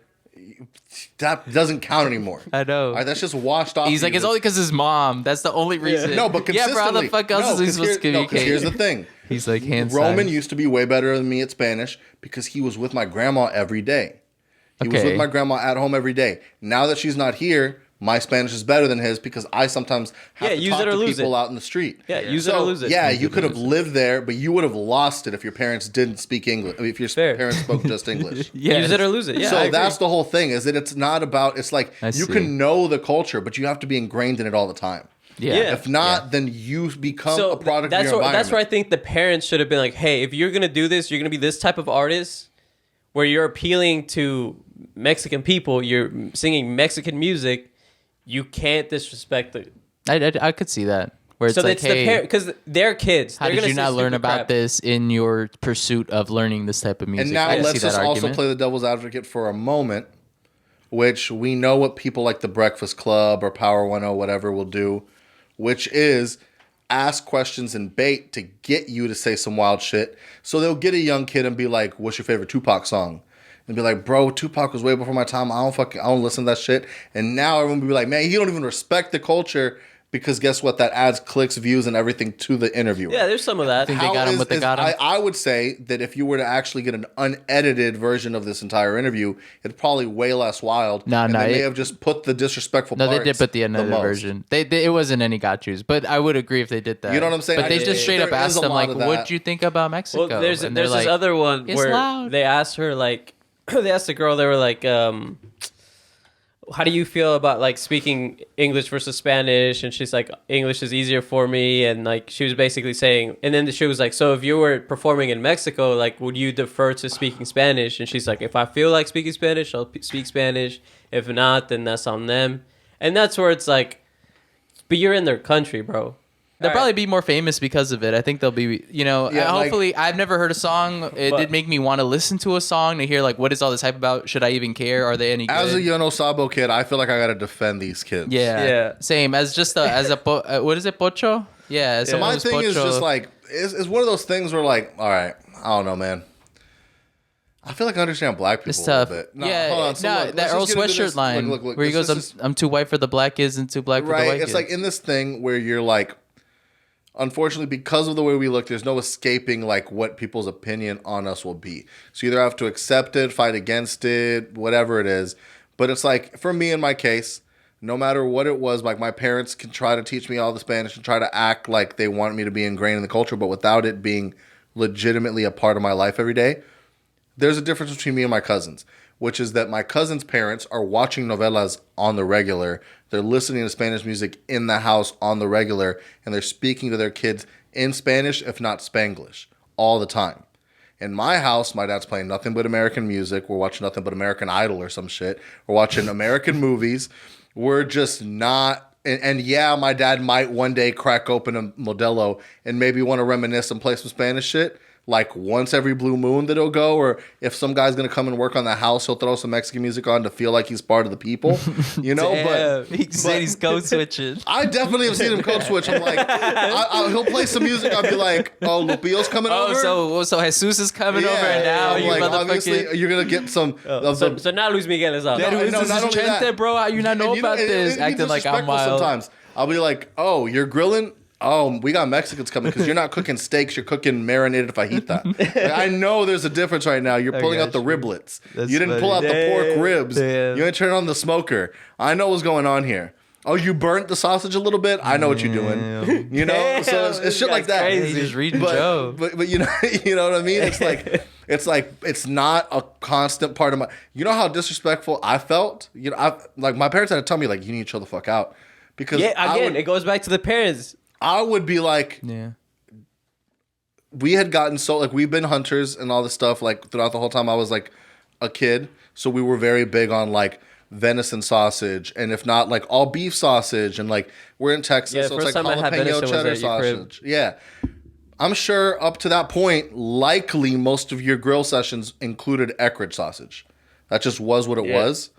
That doesn't count anymore. I know. All right, that's just washed off. He's like, you. it's only because his mom. That's the only reason. No, but yeah, consistently. bro, how the fuck else is he supposed to communicate? because here's the thing. He's like hand Roman signs. used to be way better than me at Spanish because he was with my grandma every day. He was Okay. with my grandma at home every day. Now that she's not here, my Spanish is better than his because I sometimes have to use talk it or to lose people it. out in the street. Yeah, use it or lose it. Yeah, you could have lived there, but you would have lost it if your parents didn't speak English. If your Fair. parents spoke just English. Yes. Use it or lose it. Yeah, I So agree. that's the whole thing. Is that it's not about. It's like I you see. can know the culture, but you have to be ingrained in it all the time. Yeah. Yeah. If not, then you become so a product that's of your environment. that's where I think the parents should have been like, hey, if you're gonna do this, you're gonna be this type of artist where you're appealing to Mexican people, you're singing Mexican music, you can't disrespect the. I could see that. Where it's So like, it's hey, the parent because they're kids. how They're did gonna you say not learn stupid about crap. this in your pursuit of learning this type of music? And now I can let's see that just also argument. play the devil's advocate for a moment, which we know what people like the Breakfast Club or Power 10, whatever, will do, which is ask questions and bait to get you to say some wild shit. So they'll get a young kid and be like, "What's your favorite Tupac song?" And be like, "Bro, Tupac was way before my time. I don't listen to that shit." And now everyone will be like, "Man, you don't even respect the culture." Because guess what? That adds clicks, views, and everything to the interviewer. Yeah, there's some of that. Think they got him what they got him? I would say that if you were to actually get an unedited version of this entire interview, it'd probably way less wild. No, and no, they may it- have just put the disrespectful No, parts. they did put the unedited most. version. They it wasn't any got yous, but I would agree if they did that. You know what I'm saying? But they I- just straight up there is asked a them lot like, of that. "What'd you think about Mexico?" Well, there's And they're this like, other one "It's where loud." they asked her like, they asked the girl, they were like, how do you feel about like speaking English versus Spanish? And she's like, English is easier for me. And like, she was basically saying, and then she was like, so if you were performing in Mexico, like, would you defer to speaking Spanish? And she's like, if I feel like speaking Spanish, I'll speak Spanish. If not, then that's on them. And that's where it's like, but you're in their country, bro. They'll All probably right. be more famous because of it. I think they'll be, Yeah, like- hopefully, I've never heard a song. It But- did make me want to listen to a song to hear, like, what is all this hype about? Should I even care? Are they any good? As a Yono Sabo kid, I feel like I gotta defend these kids. yeah. Yeah. Same. As just what is it, pocho? Yeah. So someone my who's thing is pocho. just like, it's one of those things where like, all right, I don't know, man. I feel like I understand black people It's a tough. little bit. No, Yeah, hold on. So no, look, that let's Earl just get into Sweatshirt this. line Look, where he this goes, is- I'm too white for the black kids and too black for the right. white It's kids. like in this thing where you're like, unfortunately, because of the way we look, there's no escaping like what people's opinion on us will be. So you either have to accept it, fight against it, whatever it is. But it's like, for me in my case, no matter what it was, like my parents can try to teach me all the Spanish and try to act like they want me to be ingrained in the culture, but without it being legitimately a part of my life every day. There's a difference between me and my cousins, which is that my cousins' parents are watching novelas on the regular. They're listening to Spanish music in the house on the regular, and they're speaking to their kids in Spanish, if not Spanglish, all the time. In my house, my dad's playing nothing but American music. We're watching nothing but American Idol or some shit. We're watching American movies. We're just not... And yeah, my dad might one day crack open a Modelo and maybe want to reminisce and play some Spanish shit. Like once every blue moon that he'll go, or if some guy's gonna come and work on the house, he'll throw some Mexican music on to feel like he's part of the people, you know. Damn, he said he's code switching. I definitely have seen him code switch. I'm like, he'll play some music. I'll be like, oh, Lupillo's coming over. So Jesus is coming over, and now I'm you like, obviously motherfucking. you're gonna get some. of the, So now Luis Miguel is out. No, Dude, no, this not is only Chente, that. bro. How you not know and about this? and Acting like I'm disrespectful wild. sometimes. I'll be like, oh, you're grilling. Oh, we got Mexicans coming because you're not cooking steaks. You're cooking marinated fajita. Like, I know there's a difference right now. You're pulling out the riblets. That's You didn't pull out funny. the pork ribs. Damn. You ain't turn on the smoker. I know what's going on here. Oh, you burnt the sausage a little bit? I know what you're doing. You know? So it's This shit like guy's that. crazy. He's just reading But, Joe. but you know what I mean? It's like It's like it's not a constant part of my. You know how disrespectful I felt. You know, like my parents had to tell me like you need to chill the fuck out because it goes back to the parents. I would be like, Yeah. we had gotten so like we've been hunters and all this stuff like throughout the whole time I was like a kid, so we were very big on like venison sausage and if not like all beef sausage and like we're in Texas, Yeah, so it's first like time I had jalapeno venison was cheddar at your crib. sausage. Yeah. I'm sure up to that point, likely most of your grill sessions included Eckrich sausage. That just was what it was.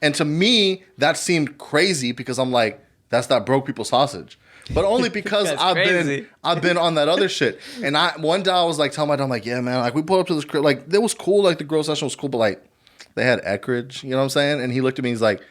And to me, that seemed crazy because I'm like, that's not broke people sausage. But only because I've been on that other shit. And one day I was like telling my dad, I'm like, yeah, man, like we pulled up to this grill, like it was cool, like the grill session was cool, but like they had Eckrich, you know what I'm saying? And he looked at me, he's like,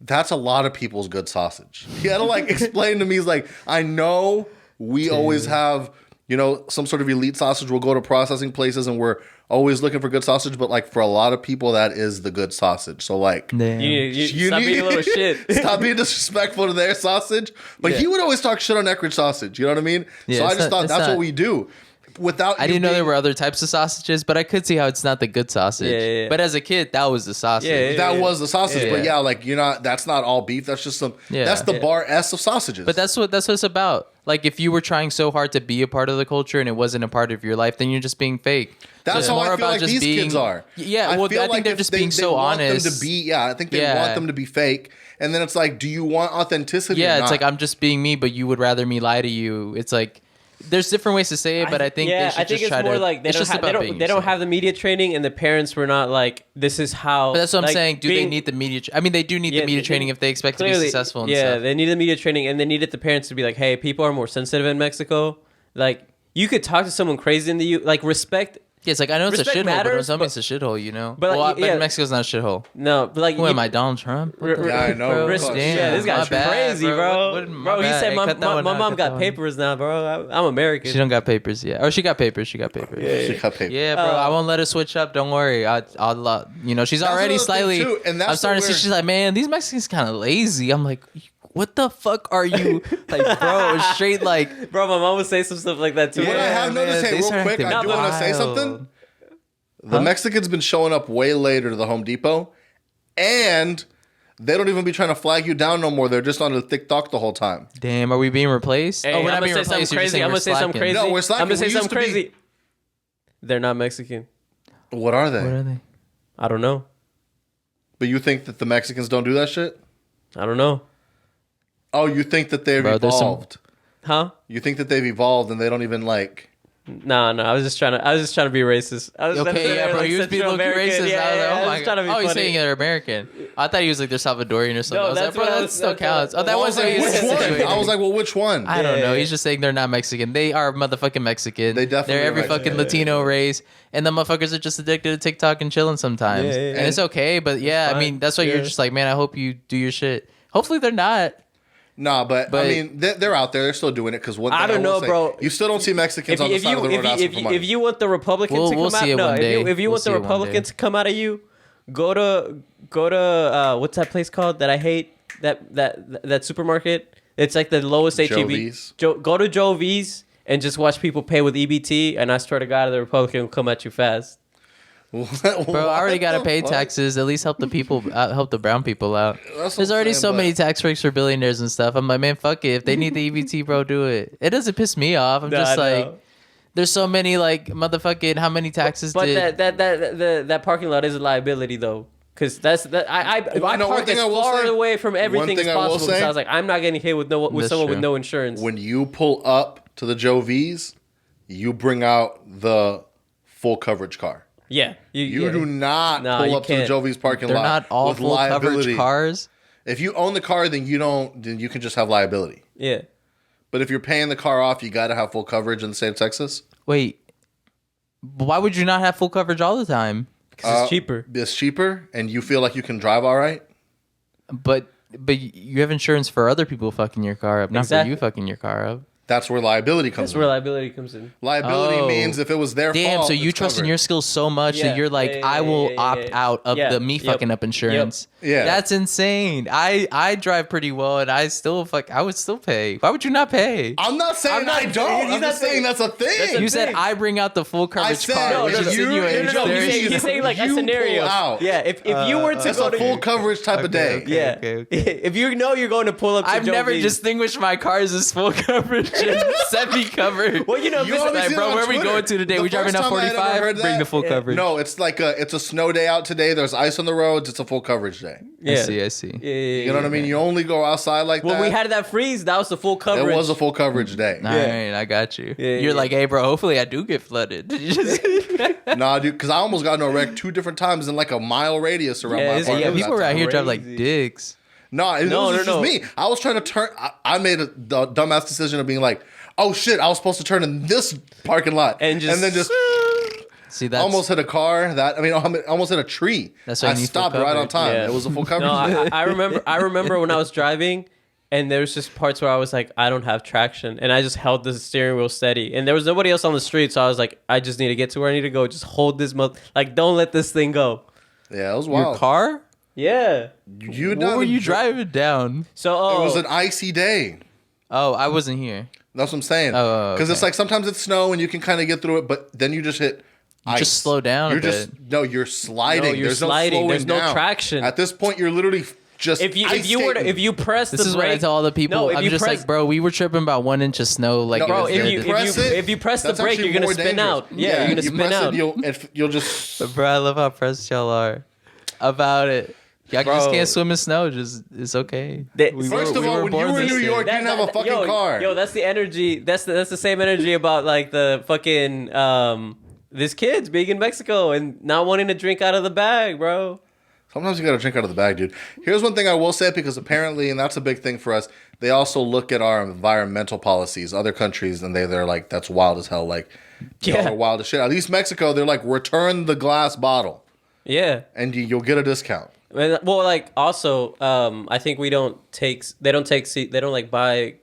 that's a lot of people's good sausage. He had to like explain to me, he's like, I know we always have, you know, some sort of elite sausage. We'll go to processing places and we're always looking for good sausage. But like for a lot of people, that is the good sausage. So like, Damn. You stop being a little shit. Stop being disrespectful to their sausage. But he would always talk shit on Eckrich sausage. You know what I mean? Yeah, so I it's just not- thought it's that's not- what we do. Without I didn't know there were other types of sausages, but I could see how it's not the good sausage. Yeah. But as a kid, that was the sausage. Yeah. that was the sausage. Yeah. But yeah, like you're not. That's not all beef. That's just some. Yeah. That's the bar S of sausages. But that's what it's about. Like if you were trying so hard to be a part of the culture and it wasn't a part of your life, then you're just being fake. That's So how it's I more feel about like just these being- kids are. Yeah, well, feel I think they're if just being so want honest. Them to be, I think they Yeah. want them to be fake. And then it's like, do you want authenticity? Yeah, or it's not? like I'm just being me, but you would rather me lie to you. It's like there's different ways to say it, but I think they should I think just it's try more to. like it's just about being they don't yourself. have the media training, and the parents were not like, this is how. But that's what I'm like, saying. Do they being- need the media? I mean, they do need the media training if they expect to be successful. And yeah, stuff. they needed the media training, and they needed the parents to be like, hey, people are more sensitive in Mexico. Like, you could talk to someone crazy in the like respect. Yeah, it's like I know it's a Respect shithole, but don't matters, tell me but- it's a shithole, you know. but, like, But yeah. Mexico's not a shithole. No, but like, Who am I, Donald Trump? What the Yeah, I fuck, know. bro? Fuck. Damn, yeah, this guy's my bad, crazy, bro. My Bro, he bad. said Hey, my cut that one out, mom cut got that one. papers now, bro. I'm American. She don't got papers yet. Oh, she got papers. She got papers. She got paid. Yeah, bro. I won't let her switch up. Don't worry. I'll you know, she's already another thing, slightly. too, and that's I'm starting to what see. She's like, man, these Mexicans kind of lazy. I'm like, what the fuck are you like, bro? Straight like, Bro, my mom would say some stuff like that too. What I have noticed, man, hey, they real start quick, acting I do want to say wild. something. The Mexicans been showing up way later to the Home Depot, and they don't even be trying to flag you down no more. They're just on the TikTok the whole time. Damn, are we being replaced? Hey, oh, I'm we're not gonna being say something replaced. You're just crazy. saying I'm we're gonna say something slacking. crazy. No, we're I'm slacking. gonna say We used something to be- crazy. They're not Mexican. What are they? What are they? I don't know. But you think that the Mexicans don't do that shit? I don't know. Oh, you think that they've Bro, there's some- evolved? Huh? You think that they've evolved and they don't even like? No. I was just trying to be racist. I was trying to Okay, say yeah, bro. like He was being Central low-key American. racist. Yeah, I was like, I oh was my trying to god. be Oh, he's funny. saying they're American. I thought he was like they're Salvadorian or something. No, I was like, that's bro, what I that was- still that's counts. what- Oh, that I was wasn't like, what he which was one? saying. I was like, well, which one? I don't know. Yeah. He's just saying they're not Mexican. They are motherfucking Mexican. They definitely They're every are Mexican. fucking Latino race, and the motherfuckers are just addicted to TikTok and chilling sometimes. Yeah, yeah, and it's okay, but yeah, I fine. mean that's why you're Yeah. just like, man, I hope you do your shit. Hopefully they're not. Nah, but I But- mean, they're out there. They're still doing it because one thing I don't will know, say, bro. You still don't see Mexicans on the side of the road asking for money. if you want the Republicans We'll- to we'll come see out, it no. one day. If you We'll want the see it one day. Republicans to come out of you, go to what's that place called that I hate? That supermarket. It's like the lowest HEB. V's? Go to Joe V's and just watch people pay with EBT, and I swear to God, the Republican will come at you fast. Bro, I already gotta pay taxes. At least help the people, help the brown people out. That's what There's I'm already saying, so but- many tax breaks for billionaires and stuff. I'm like, man, fuck it. If they need the EBT, bro, do it. It doesn't piss me off. I'm Nah, just I like, know. there's so many like motherfucking. How many taxes But did? that parking lot is a liability though. Cause I know, one park thing as I will far say- away from everything as thing I will possible. So say- I was like, I'm not getting hit with That's someone with true. no insurance. When you pull up to the Joe V's, you bring out the full coverage car. Yeah, You do not No, pull you up to the can't. Joe V's parking They're lot not all with full liability. coverage cars. If you own the car, then you don't. Then you can just have liability. Yeah, But if you're paying the car off, you got to have full coverage in the state of Texas. Wait, why would you not have full coverage all the time? because it's cheaper. It's cheaper, and you feel like you can drive all right. But you have insurance for other people fucking your car up, not Exactly. for you fucking your car up. That's where liability comes That's in. where liability comes in. Liability Oh. means if it was their Damn, fault. so you it's trust in covered. your skills so much that you're like, I will opt out of the me fucking up insurance. Yeah. That's insane. I drive pretty well and I would still pay. Why would you not pay? I'm not saying I don't. I'm just saying that's a thing. You said I bring out the full coverage said- car, No, which no, no, insinuates no, there is- He's saying like a You scenario. pull out. Yeah, if you were to That's go a to full coverage type of day. yeah, okay. if you know you're going to pull up to I've Joe never B's- distinguished my cars as full coverage and semi-covered. Well, you know, You if it's always like, see bro, it on where are we Twitter. going to today? The We driving first down time I ever 45? heard Bring that- the full coverage. No, it's like it's a snow day out today. There's ice on the roads. It's a full coverage day. yeah. I see. Yeah, You know what I mean? You only go outside like When that. we had that freeze, that was the full coverage. it was a full coverage day. All right, I got you. Yeah, You're yeah. like, hey, bro, hopefully I do get flooded. Nah, dude, because I almost got in a wreck 2 different times in like a mile radius around Yeah, my it's- apartment. Yeah, people around here drive like crazy. dicks. No, it No, was no, just no. me. I was trying to turn. I made a dumbass decision of being like, oh shit, I was supposed to turn in this parking lot, And then just See, that's almost hit a car. Almost hit a tree. That's why I you need full stopped right on coverage. time. Yeah. It was a full coverage. No, I remember. I remember when I was driving, and there was just parts where I was like, I don't have traction, and I just held the steering wheel steady, and there was nobody else on the street, so I was like, I just need to get to where I need to go. Just hold this don't let this thing go. Yeah, it was your wild. car? Yeah. You What were you driving down? So It was an icy day. Oh, I wasn't here. That's what I'm saying. Oh, Because it's okay. like sometimes it's snow and you can kind of get through it, but then you just hit. Ice. just slow down a You're bit. you're sliding. No, you're There's sliding. No There's slowing no down. traction. At this point, you're literally just. if you ice were to, skating. if you press This the is brake, what I tell all the people. No, if I'm you just press, like, bro, we were tripping about 1 inch of snow. Like, No, it bro, was if there. you press it, if you press the that's brake, actually you're gonna more spin dangerous. out. Yeah, you're gonna you spin press out. It, you'll just. Bro, I love how pressed y'all are about it. Y'all just Bro. can't swim in snow. Just it's okay. First of all, when you were in New York, you didn't have a fucking car. Yo, that's the energy. That's the same energy about like the fucking this kids being in Mexico and not wanting to drink out of the bag, bro. Sometimes you gotta drink out of the bag, dude. Here's one thing I will say, because apparently, and that's a big thing for us, they also look at our environmental policies. Other countries, and they're like, that's wild as hell. Like, Yeah. y'all are wild as shit. At least Mexico, they're like, return the glass bottle, Yeah. and you'll get a discount. Well, like also, I think they don't like buy.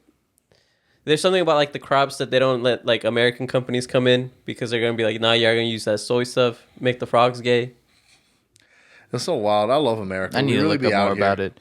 There's something about like the crops that they don't let like American companies come in because they're gonna be like, nah, you're gonna use that soy stuff, make the frogs gay. It's so wild. I love America. I need We to really look be up out more here. about it.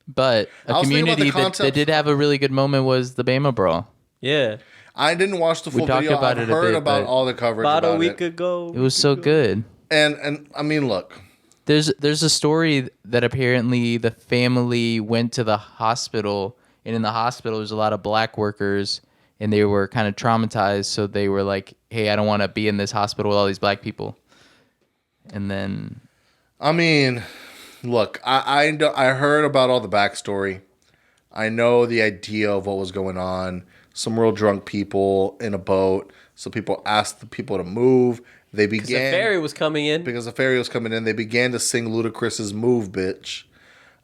But I a was thinking about the community that concept- did have a really good moment was the Bama Brawl. Yeah. I didn't watch the full talked video. about I've it a heard bit, about but- all the coverage About about a week it. ago. It was so good. And I mean, look, There's a story that apparently the family went to the hospital, and in the hospital there's a lot of black workers, and they were kind of traumatized, so they were like, hey, I don't want to be in this hospital with all these black people. And then I mean, look, I heard about all the backstory. I know the idea of what was going on. Some real drunk people in a boat. So people asked the people to move. They The began ferry was coming in. because the ferry was coming in. They began to sing Ludacris's "Move, Bitch"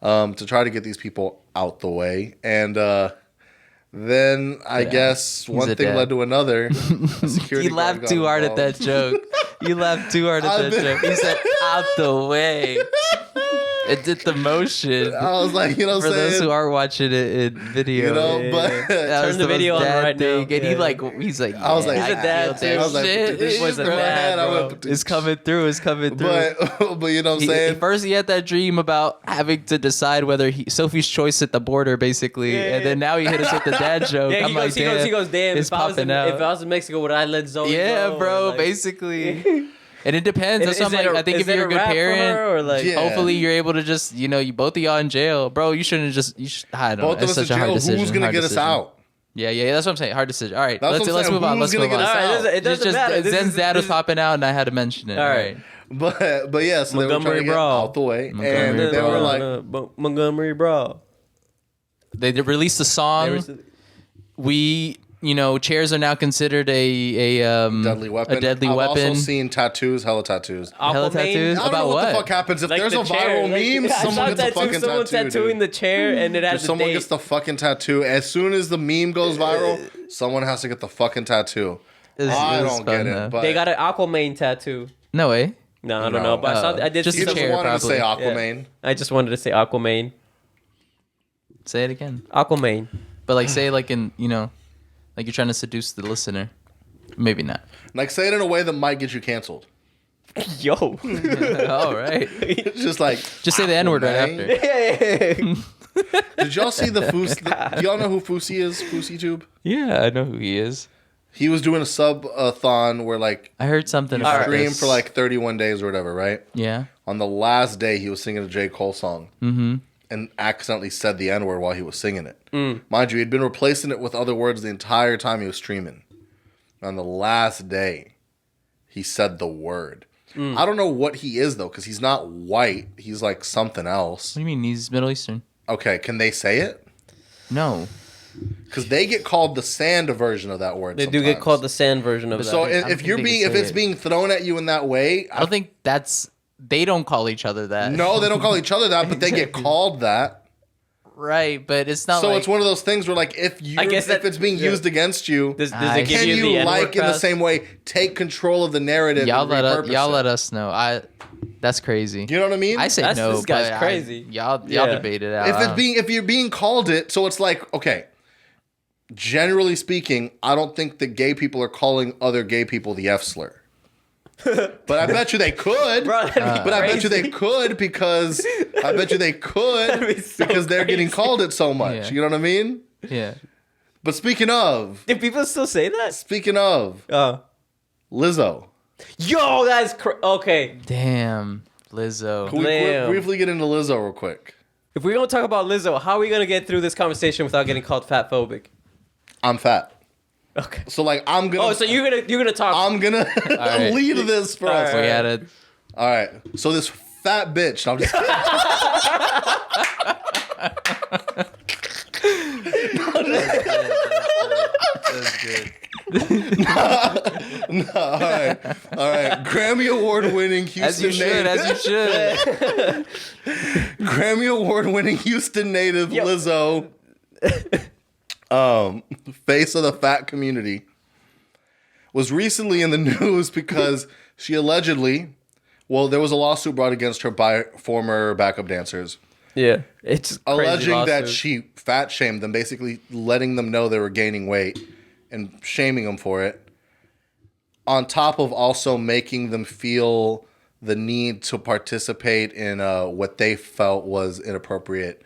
to try to get these people out the way. And then I guess one a thing dad. led to another. A security you guard laughed got too hard at involved. that joke. You laughed too hard at that joke. He said, out the way. It did the motion. I was like, you know what For I'm saying? those who are watching it in video. You know, Yeah, but yeah, That Turn was the most video on dad right now. thing, and Yeah. he's like, I was like, He's a dad, too. I was like, shit, this boy's a bro. dad, bro. It's coming through. It's coming through. but you know what I'm saying? First, he had that dream about having to decide whether Sophie's choice at the border, basically, Yeah, and then now he hit us with the dad joke. Yeah, I'm like, damn, he goes, damn, it's if I popping out. was in Mexico, would I let Zoe Yeah, go? bro, Or, like- basically. And it depends. That's Is something it like, I think is if it you're a good rap for parent, her, or like, Yeah. hopefully you're able to just, you both of y'all in jail, bro. You shouldn't just. I don't know. Both of It's us in such a hard jail. decision. Who's gonna hard get us decision. out? Yeah. That's what I'm saying. Hard decision. All right, That's let's what I'm saying. move on. Who's Let's gonna move get on. us All right, out? it doesn't matter. Zen's dad was popping out, and I had to mention it. All All right. right. But yeah, so they were trying Montgomery to get Brawl. out the way, and Montgomery they were Brawl. like, Montgomery Brawl. They released a song. We, chairs are now considered a deadly weapon. A deadly I've weapon. also seen tattoos, hella tattoos. Hella tattoos? I don't About know what the what? fuck happens if Like there's the a chair, viral like- meme. I Someone saw gets a fucking someone tattoo. tattooing Dude. the chair, and it has the Someone date. gets the fucking tattoo. As soon as the meme goes viral, someone has to get the fucking tattoo. I don't get it. But They got an Aquaman tattoo. No way. No, I don't No. know, but I did Just see he a just chair, wanted to say probably. Aquaman. I just wanted to say Aquaman. Say it again. Aquaman. But say like in Like you're trying to seduce the listener. Maybe not. Like, say it in a way that might get you canceled. Yo. All right. It's just like... Just say the N-word right man. after. Did y'all see the Fousey? Do y'all know who Fousey is? Fousey Tube? Yeah, I know who he is. He was doing a sub-a-thon where, like, I heard something you about stream this. for, like, 31 days or whatever, right? Yeah. On the last day, he was singing a J. Cole song. Mm-hmm. And accidentally said the N-word while he was singing it. Mind you, he'd been replacing it with other words the entire time he was streaming. On the last day, he said the word. I don't know what he is, though, because he's not white. He's like something else. What do you mean? He's Middle Eastern. Okay, can they say it? No. Because they get called the sand version of that word. They do get called the sand version of that. So I don't if think you're they being, can if say it's it. being thrown at you in that way, I don't think that's... They don't call each other that. no, they don't call each other that, but they get called that. Right, but it's not So like... it's one of those things where, like, if you, guess if that- it's being used against you, Does I- it give can you the you, N-word like, in the pass? same way, take control of the narrative? Y'all and let repurpose let it? us know. That's crazy. You know what I mean? I say That's- no, this guy's but crazy. y'all Yeah. debate it out. if you're being called it, so it's like, okay, generally speaking, I don't think that gay people are calling other gay people the F slur. But I bet you they could. Bro, that'd be But I bet you they crazy. could because That'd be so because they're getting crazy. called it so much. Yeah. You know what I mean? Yeah. But speaking of Do people still say that? Lizzo, Yo, that's okay. Damn, Lizzo. can we Damn. briefly get into Lizzo real quick? If we're gonna talk about Lizzo, how are we gonna get through this conversation without getting called fat phobic? I'm fat, Okay. so like I'm gonna. Oh, so you're gonna talk? I'm gonna right. lead this for us. We had a... All right. So this fat bitch. No, I'm just kidding. That's good. No, all right. All right. Grammy Award winning Houston As you should, native. as you should. Grammy Award winning Houston native Yo. Lizzo, face of the fat community, was recently in the news because she allegedly, well, there was a lawsuit brought against her by former backup dancers, Yeah, it's crazy alleging that lawsuit. she fat shamed them, basically letting them know they were gaining weight and shaming them for it, on top of also making them feel the need to participate in what they felt was inappropriate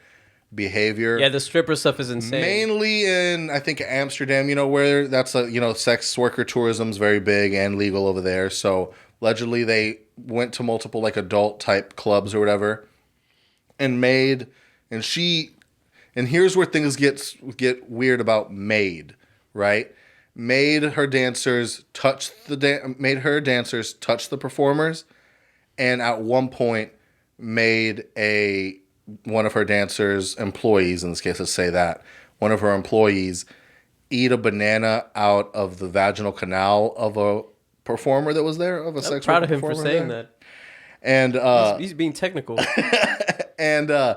behavior. Yeah, the stripper stuff is insane. Mainly in, I think, Amsterdam, where that's sex worker tourism is very big and legal over there. So allegedly they went to multiple like adult type clubs or whatever and here's where things get weird about Made, right? Made her dancers touch the performers, and at one point made one of her dancers' employees, in this case, let's say that one of her employees, eat a banana out of the vaginal canal of a performer that was there, of a I'm sex proud worker of him for performer saying there. that. And He's being technical. and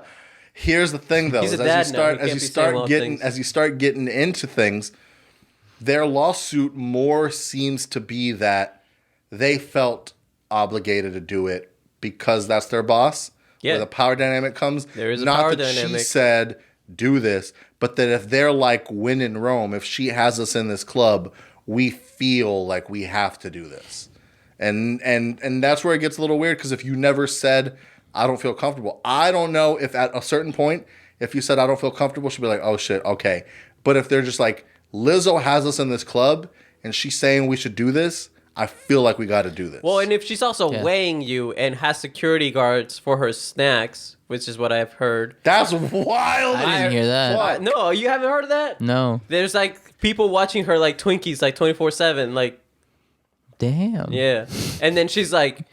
here's the thing, though: He's a is dad as you now. start He can't as you be saying a start lot of getting things. as you start getting into things, their lawsuit more seems to be that they felt obligated to do it because that's their boss. Yeah. Where the power dynamic comes. There is a Not power that She dynamic. said do this, but that if they're like when in Rome, if she has us in this club, we feel like we have to do this. And that's where it gets a little weird, because if you never said, I don't feel comfortable, I don't know if at a certain point, if you said, I don't feel comfortable, she'd be like, oh shit, okay. But if they're just like, Lizzo has us in this club and she's saying we should do this, I feel like we got to do this. Well, and if she's also Yeah. weighing you and has security guards for her snacks, which is what I've heard. That's wild. I didn't hear that. Fuck. No, you haven't heard of that? No. There's like people watching her like Twinkies like 24/7, like Damn. yeah. And then she's like,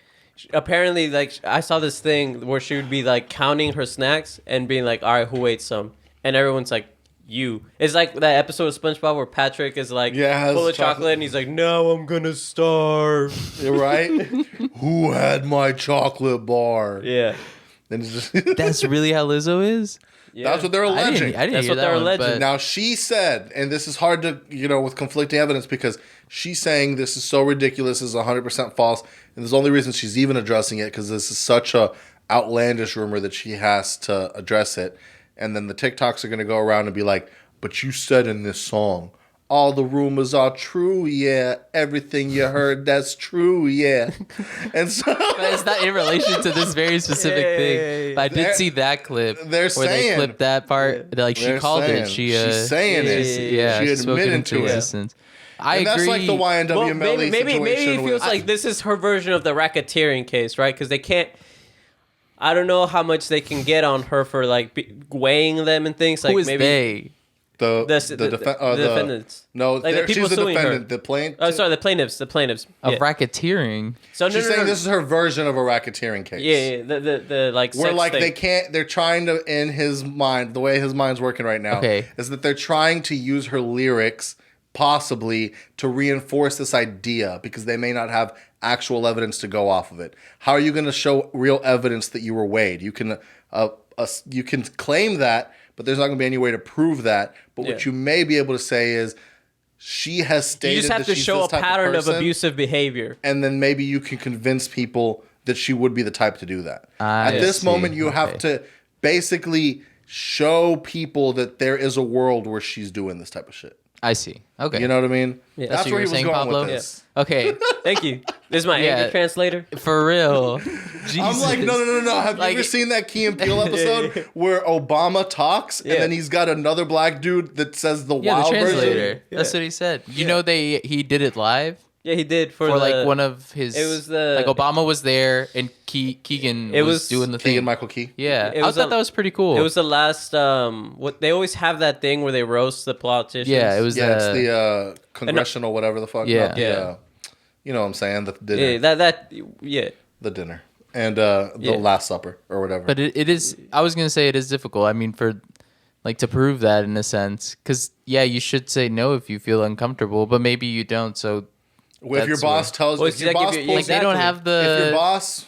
apparently like I saw this thing where she would be like counting her snacks and being like, all right, who ate some? And everyone's like, you. It's like that episode of SpongeBob where Patrick is like Yeah, full has of chocolate and he's like, no, I'm gonna starve. You're right? Who had my chocolate bar? Yeah. And it's just That's really how Lizzo is? Yeah. That's what they're I alleging. didn't That's hear what that they're one, alleging. but- Now she said, and this is hard to, with conflicting evidence, because she's saying this is so ridiculous, this is 100% false, and there's only reason she's even addressing it because this is such a outlandish rumor that she has to address it. And then the TikToks are going to go around and be like, but you said in this song, All the rumors are true, yeah. Everything you heard, that's true, yeah. And so But it's not in relation to this very specific thing. But I did see that clip they're where saying- they clipped that part. Like she they're called saying- it. she's saying it. Yeah, She she spoke it admitted into to it. existence. I and agree. that's like the YNW Well, Melly maybe situation. it feels with- like this is her version of the racketeering case, right? Because they can't. I don't know how much they can get on her for like weighing them and things. Like Who is maybe they? the the defendants. No, Like the people she's the suing her. defendant. The plaintiff. Oh, sorry, the plaintiffs. The plaintiffs. Of Yeah. racketeering. So no, She's no, saying no. this is her version of a racketeering case. Yeah, the like Where sex like thing. they can't, they're trying to, in his mind, the way his mind's working right now, Okay. is that they're trying to use her lyrics possibly to reinforce this idea because they may not have actual evidence to go off of it. How are you going to show real evidence that you were weighed? You can claim that, but there's not going to be any way to prove that. But what Yeah. you may be able to say is she has stated You just have that to she's show this a type pattern of person, abusive behavior. and then maybe you can convince people that she would be the type to do that. I At this see. moment, you have Okay. to basically show people that there is a world where she's doing this type of shit. I see. Okay. You know what I mean? Yeah. That's what where you he were was saying, going Pablo? with this. Okay. Thank you. This is my Yeah. anger translator. For real. I'm Jesus. like, no. Have Like- you ever seen that Key and Peele episode where Obama talks Yeah. and then he's got another black dude that says the Yeah, the wild translator. version? That's what he said. You know, he did it live Yeah, he did for the, like one of his. It was the- like Obama was there and Keegan It was was doing the thing. Keegan Michael Key. Yeah, It I was thought a- that was pretty cool. It was the last. What they always have that thing where they roast the politicians. Yeah, it was. Yeah, it's the congressional whatever the fuck. Yeah. not the, Yeah. you know what I'm saying? The dinner. Yeah. The dinner. And the Yeah. Last Supper or whatever. But it is. I was gonna say it is difficult. I mean, for like to prove that in a sense, because yeah, you should say no if you feel uncomfortable, but maybe you don't. So if your that's boss tells Well, if see, your that give boss you- pulls like they don't Exactly. have if your the. boss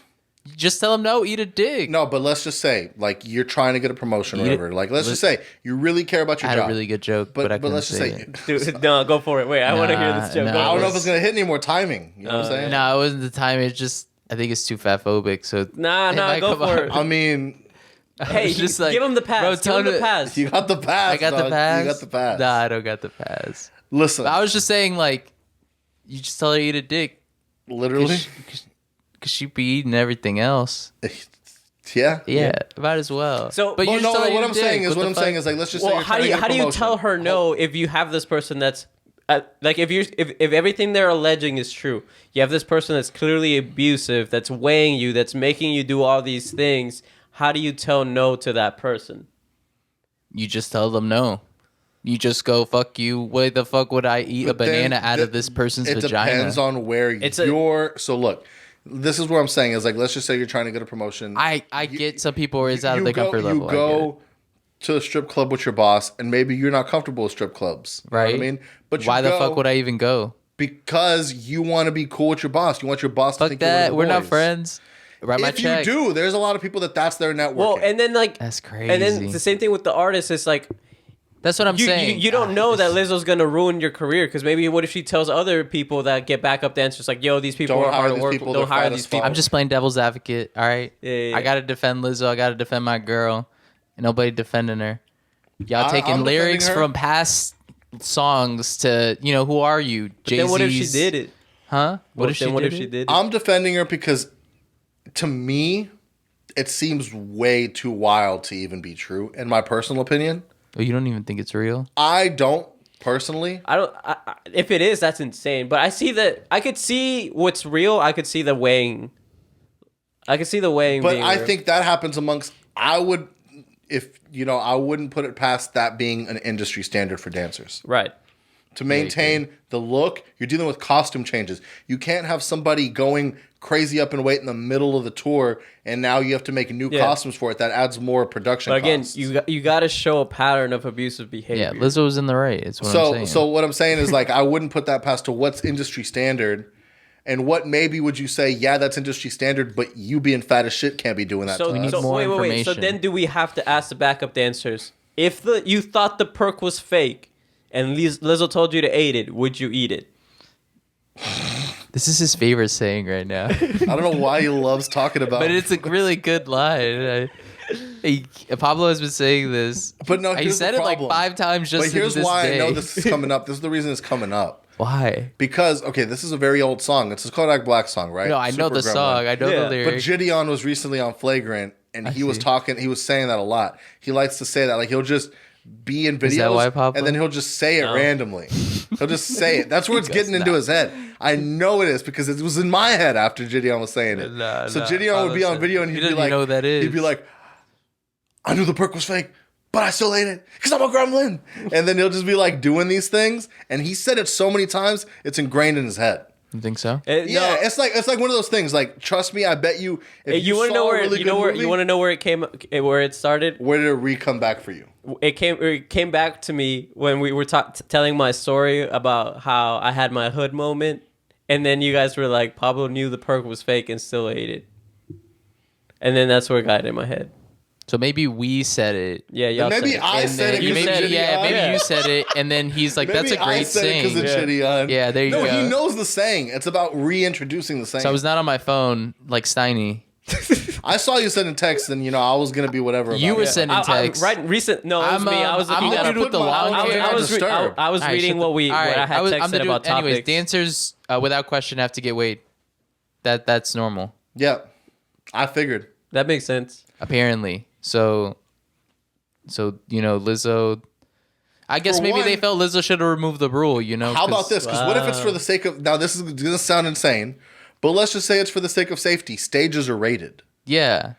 Just tell them no. Eat a dick. no, but let's just say like you're trying to get a promotion or You- whatever. Like let's just say you really care about I your had job. a really good joke, but I couldn't let's just say say it. Dude, no, go for it. Wait, I want to hear this joke. Nah, Go I don't for know it. if it's gonna hit any more timing. You know what I'm saying? No, it wasn't the time. It's just I think it's too fat phobic. So Nah, it might go come for out. it. I mean, Hey, was just like, give him the pass. bro, give tell him the him- pass. you got the pass. I got the dog. pass. You got the pass. Nah, I don't got the pass. Listen, But I was just saying, like, you just tell her to eat a dick. literally. Because she be eating everything else. Yeah. Yeah, might as well. So- but Well, you just no, tell her to what eat I'm a saying dick. is What what the I'm fuck? saying is like let's just say Well, you're how trying do to you get how do you promotion. tell her no if you have this person that's like if everything they're alleging is true, you have this person that's clearly abusive, that's weighing you, that's making you do all these things. How do you tell no to that person? You just tell them no. You just go, fuck you. Why the fuck would I eat a But then banana out of this person's it vagina? depends on where It's you're. So look, this is what I'm saying is like let's just say you're trying to get a promotion. I get some people where it's out of their comfort level. You I get go it. to a strip club with your boss, and maybe you're not comfortable with strip clubs. You know Right. what I mean, but you Why the go fuck would I even go? Because you want to be cool with your boss. You want your boss to Fuck think you're one that. of the We're not boys. friends. Write my If check. you do, there's a lot of people that's their networking. Well, and then like That's crazy. And then the same thing with the artist. It's like That's what I'm you saying. you don't know that Lizzo's gonna ruin your career because maybe what if she tells other people that get backup dancers like, yo, these people Don't are hire hard to these work. people, Don't they're hire fat these as people. fuck. I'm just playing devil's advocate. All right. Yeah. I gotta defend Lizzo. I gotta defend my girl. And nobody defending her. Y'all taking I'm lyrics defending her. from past songs to who are you? But then what if she did it? Huh? What if she then what did if she it? did it? I'm defending her because, to me, it seems way too wild to even be true. In my personal opinion, Oh, you don't even think it's real? I don't personally. I don't. If it is, that's insane. But I see that. I could see what's real. I could see the weighing. I could see the weighing. But being I real. think that happens amongst. I would, if I wouldn't put it past that being an industry standard for dancers. right. To maintain the look, you're dealing with costume changes. You can't have somebody going crazy up in weight in the middle of the tour, and now you have to make new costumes for it. That adds more production But again, costs. you got to show a pattern of abusive behavior. Yeah, Lizzo was in the right. It's what I'm saying. So what I'm saying is like I wouldn't put that past to what's industry standard, and what maybe would you say? Yeah, that's industry standard, but you being fat as shit can't be doing that. So, to We need us. more wait. So information. then, do we have to ask the backup dancers if you thought the perk was fake and Lizzo told you to eat it? Would you eat it? this is his favorite saying right now. I don't know why he loves talking about. But it's a really good line. Pablo has been saying this. But no, he here's said the it like problem. 5 times just But here's this why day. I know this is coming up. This is the reason it's coming up. Why? Because, okay, this is a very old song. It's a Kodak Black song, right? No, I know Super the gremlin. song. I know Yeah. the But lyrics. Gideon was recently on Flagrant, and he was see. talking. He was saying that a lot. He likes to say that, like he'll just be in videos, that why, Pablo? and then he'll just say it randomly. He'll just say it. That's where it's getting into his head. I know it is because it was in my head after Gideon was saying it. So Gideon would be on video, and he'd be doesn't like, know who that is. he'd be like, "I knew the perk was fake, but I still ate it because I'm a gremlin." And then he'll just be like doing these things, and he said it so many times, it's ingrained in his head. You think so? Yeah, it's like one of those things. Like, trust me, I bet you. If You want to know where really you want to know where it came, where it started. where did it come back for you? It came back to me when we were telling my story about how I had my hood moment, and then you guys were like, Pablo knew the perk was fake and still ate it, and then that's where it got in my head. So maybe we said it. Yeah, y'all Maybe said it. I And said it then because maybe, of yeah, Gideon. maybe you said it, and then he's like, "That's a I great said it saying." because of Gideon. Yeah, there you no, go. he knows the saying. It's about reintroducing the saying. So I was not on my phone like Steiny. I saw you sending texts, and I was gonna be whatever. About You were it. sending texts. Right, recent. No, it was me. I was I'm looking the at dude with the long hair. I was Disturbed. I was All right, reading shut the- what we all right, what I had I'm the texted dude- about topics. Anyways, the answers without question have to get weighed. That's normal, Yeah, I figured. That makes sense. apparently. So Lizzo. I guess For maybe one- they felt Lizzo should have removed the rule. How about this? Because what if it's for the sake of this is gonna sound insane, but let's just say it's for the sake of safety. Stages are rated. Yeah.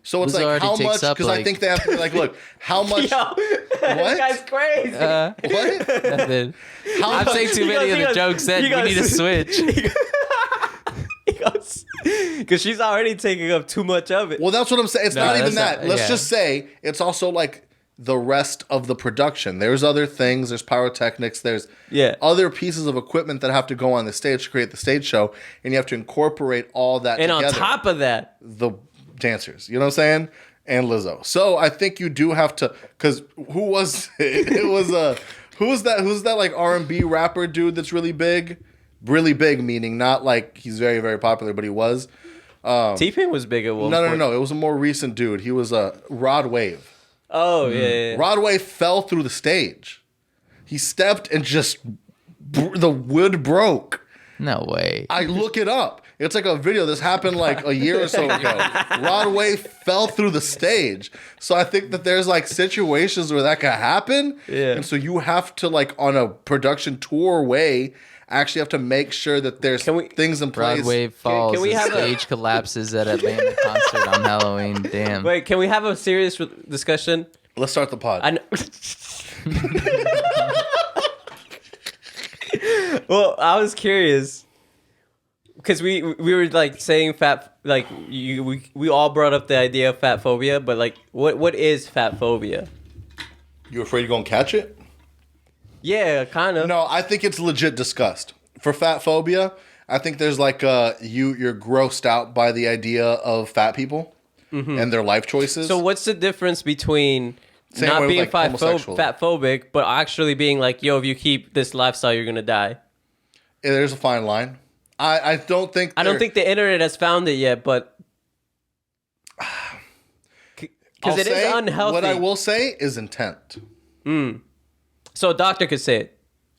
So it's Lizzo like already how takes much? up, Because I like- think they have to be like, look, how much? Yo, What? this guy's crazy. What? Nothing. How I'm much? saying too many of the jokes. Then we need to switch. Because she's already taking up too much of it. Well, that's what I'm saying. It's No, not even that's that. not- Let's yeah. just say it's also like the rest of the production. There's other things. There's pyrotechnics. There's other pieces of equipment that have to go on the stage to create the stage show, and you have to incorporate all that. And together. on top of that, the dancers, you know what I'm saying, and Lizzo. So I think you do have to, because who was it? It was who's that like R&B rapper dude that's really big meaning not like he's very very popular, but he was. T-Pain was big at one point. No. It was a more recent dude. He was Rod Wave. Oh, yeah. Rod Wave fell through the stage. He stepped and just the wood broke. No way. I look it up. It's like a video. This happened like a year or so ago. Rod Wave fell through the stage. So I think that there's like situations where that could happen. Yeah. And so you have to like on a production tour way actually have to make sure that there's things in place. Broadway falls. can we the have a- stage collapses at Atlanta concert on Halloween. Damn. Wait, can we have a serious discussion? Let's start the pod. I know. Well, I was curious because we were like saying we all brought up the idea of fat phobia, but like what is fat phobia? You afraid you're gonna catch it? Yeah, kind of. No, I think it's legit disgust. For fat phobia, I think there's like you're grossed out by the idea of fat people and their life choices. So what's the difference between Same way not with, being like, homosexual. fat phobic, but actually being like, yo, if you keep this lifestyle, you're gonna die? Yeah, there's a fine line. I don't think the internet has found it yet, but because it is unhealthy. What I will say is intent. So a doctor could say it.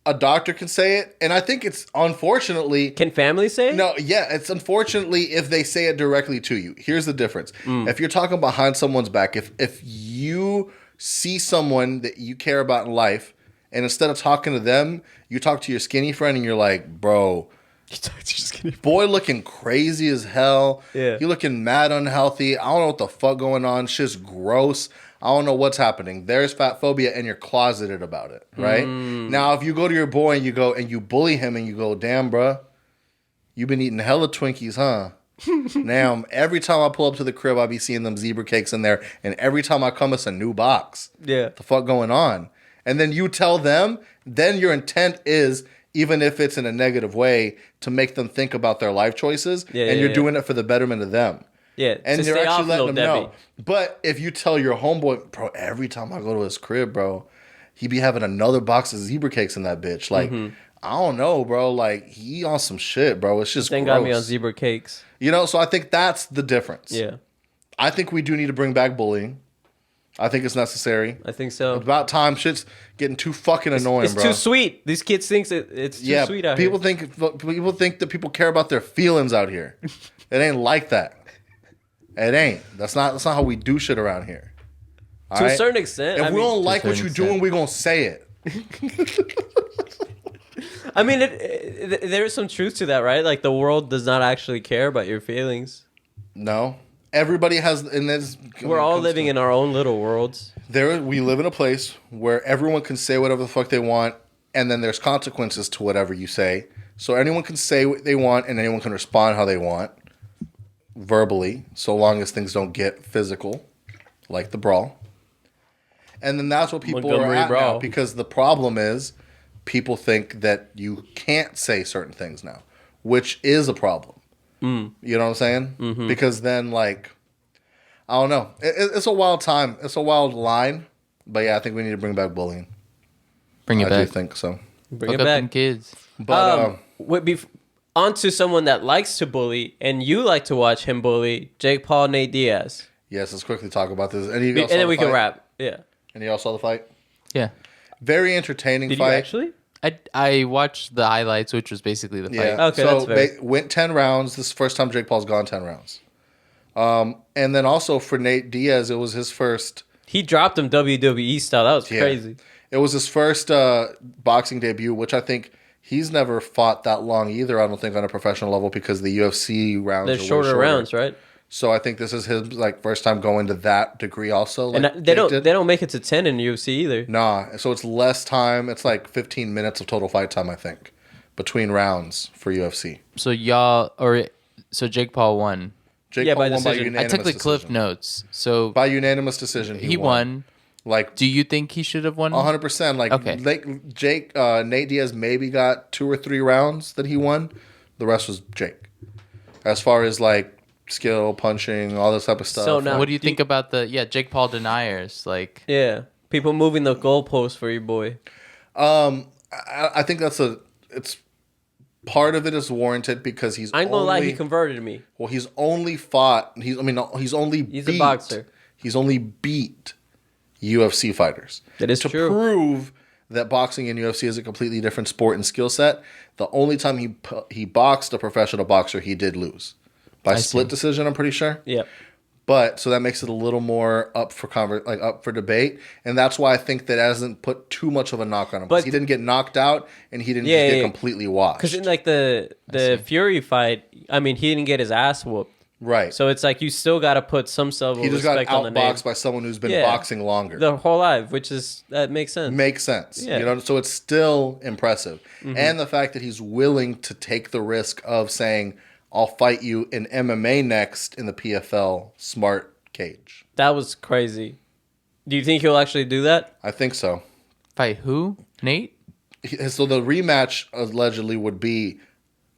A doctor can say it, and I think it's unfortunately. Can families say it? No, yeah, it's unfortunately if they say it directly to you. Here's the difference. If you're talking behind someone's back, if you see someone that you care about in life, and instead of talking to them, you talk to your skinny friend and you're like, bro, boy looking crazy as hell. Yeah. You looking mad unhealthy. I don't know what the fuck going on. Shit's gross. I don't know what's happening. There's fat phobia and you're closeted about it, right? Now, if you go to your boy and you go and you bully him and you go, damn, bruh, you been eating hella Twinkies, huh? Now, every time I pull up to the crib, I be seeing them zebra cakes in there. And every time I come, it's a new box. Yeah. What the fuck going on? And then you tell them, then your intent is, even if it's in a negative way, to make them think about their life choices. And you're doing it for the betterment of them. Yeah, And to you're stay actually off letting Lil them know. Debbie. But if you tell your homeboy, bro, every time I go to his crib, bro, he be having another box of zebra cakes in that bitch. Like, I don't know, bro. Like, he on some shit, bro. It's just Then gross. got me on zebra cakes. You know, so I think that's the difference. Yeah. I think we do need to bring back bullying. I think it's necessary. I think so. About time. Shit's getting too fucking annoying, It's bro. too sweet. These kids think it's too sweet out people here. people think that people care about their feelings out here. It ain't like that. It ain't. That's not how we do shit around here. All To a right? certain extent. If I we mean, don't like what certain you're doing, we gonna say it. I mean, there is some truth to that, right? Like the world does not actually care about your feelings. No. Everybody has, and this. We're all living in our own little worlds. We live in a place where everyone can say whatever the fuck they want, and then there's consequences to whatever you say. So anyone can say what they want, and anyone can respond how they want, verbally, so long as things don't get physical, like the brawl. And then that's what people Montgomery are at brawl. now, because the problem is people think that you can't say certain things now, which is a problem. You know what I'm saying? Mm-hmm. Because then, like, I don't know. It's a wild time. It's a wild line. But yeah, I think we need to bring back bullying. Bring it I back. do think so. Bring Look it up back. them kids. But On to someone that likes to bully, and you like to watch him bully, Jake Paul, Nate Diaz. yes, let's quickly talk about this. And And then we can wrap. Yeah. And you all saw the fight? Yeah. Very entertaining Did fight. you actually? I watched the highlights, which was basically the fight. Yeah. Okay, so that's fair. they went 10 rounds. This is the first time Jake Paul's gone 10 rounds. And then also for Nate Diaz, it was his first. He dropped him WWE style. That was crazy. It was his first boxing debut, which I think he's never fought that long either. I don't think on a professional level, because the UFC rounds They're are way shorter rounds, right? So I think this is his like first time going to that degree also. Like And they Jake did. don't make it to 10 in UFC either. Nah, so it's less time. It's like 15 minutes of total fight time, I think, between rounds for UFC. So Jake Paul won. Jake Yeah, Paul by won by decision. unanimous I took the cliff decision. notes. So By unanimous decision, he won. Like Do you think he should have won? 100%. Like Okay. Nate Diaz maybe got 2 or 3 rounds that he won. The rest was Jake. As far as like skill, punching, all this type of stuff. So now- What do you think about Jake Paul deniers? Like, Yeah. People moving the goalposts for your boy. I think it's part of it is warranted because he's I ain't gonna lie, he converted me. well, he's only fought. He's a boxer. He's only beat UFC fighters. That is to true. prove that boxing and UFC is a completely different sport and skill set. The only time he boxed a professional boxer, he did lose by split decision. I'm pretty sure. Yeah. But so that makes it a little more up for up for debate, and that's why I think that hasn't put too much of a knock on him. But he didn't get knocked out, and he didn't Yeah, just get yeah. completely washed. Because in like the Fury fight, I mean, he didn't get his ass whooped. Right. So it's like you still got to put some level He of just got respect on the name. outboxed by someone who's been Yeah. boxing longer. The whole life, which is that makes sense. Makes sense. Yeah. You know, so it's still impressive. And the fact that he's willing to take the risk of saying, I'll fight you in MMA next in the PFL smart cage. That was crazy. Do you think he'll actually do that? I think so. fight who? Nate? So the rematch allegedly would be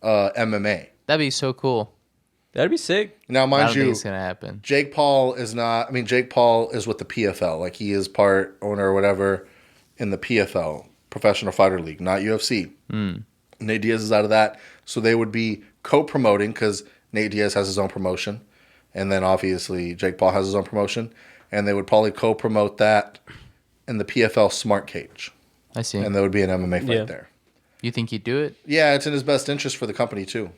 MMA. That'd be so cool. That'd be sick. Now, I mind don't think you, it's gonna happen. Jake Paul is not. I mean, Jake Paul is with the PFL. Like he is part owner or whatever in the PFL, Professional Fighter League, not UFC. Nate Diaz is out of that, so they would be co-promoting because Nate Diaz has his own promotion, and then obviously Jake Paul has his own promotion, and they would probably co-promote that in the PFL Smart Cage, I see. and there would be an MMA fight Yeah. there. You think he'd do it? Yeah, it's in his best interest for the company too.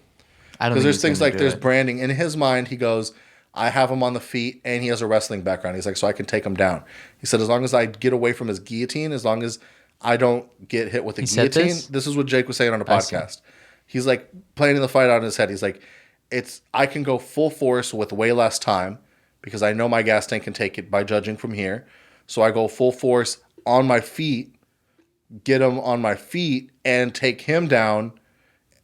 I don't. Because think there's he's things gonna like do there's it. branding. In his mind, he goes, I have him on the feet, and he has a wrestling background. He's like, so I can take him down. He said, as long as I get away from his guillotine, as long as I don't get hit with the He said guillotine. this? Is what Jake was saying on a I see. podcast. He's like planning the fight out in his head. He's like, I can go full force with way less time because I know my gas tank can take it by judging from here. So I go full force on my feet, get him on my feet, and take him down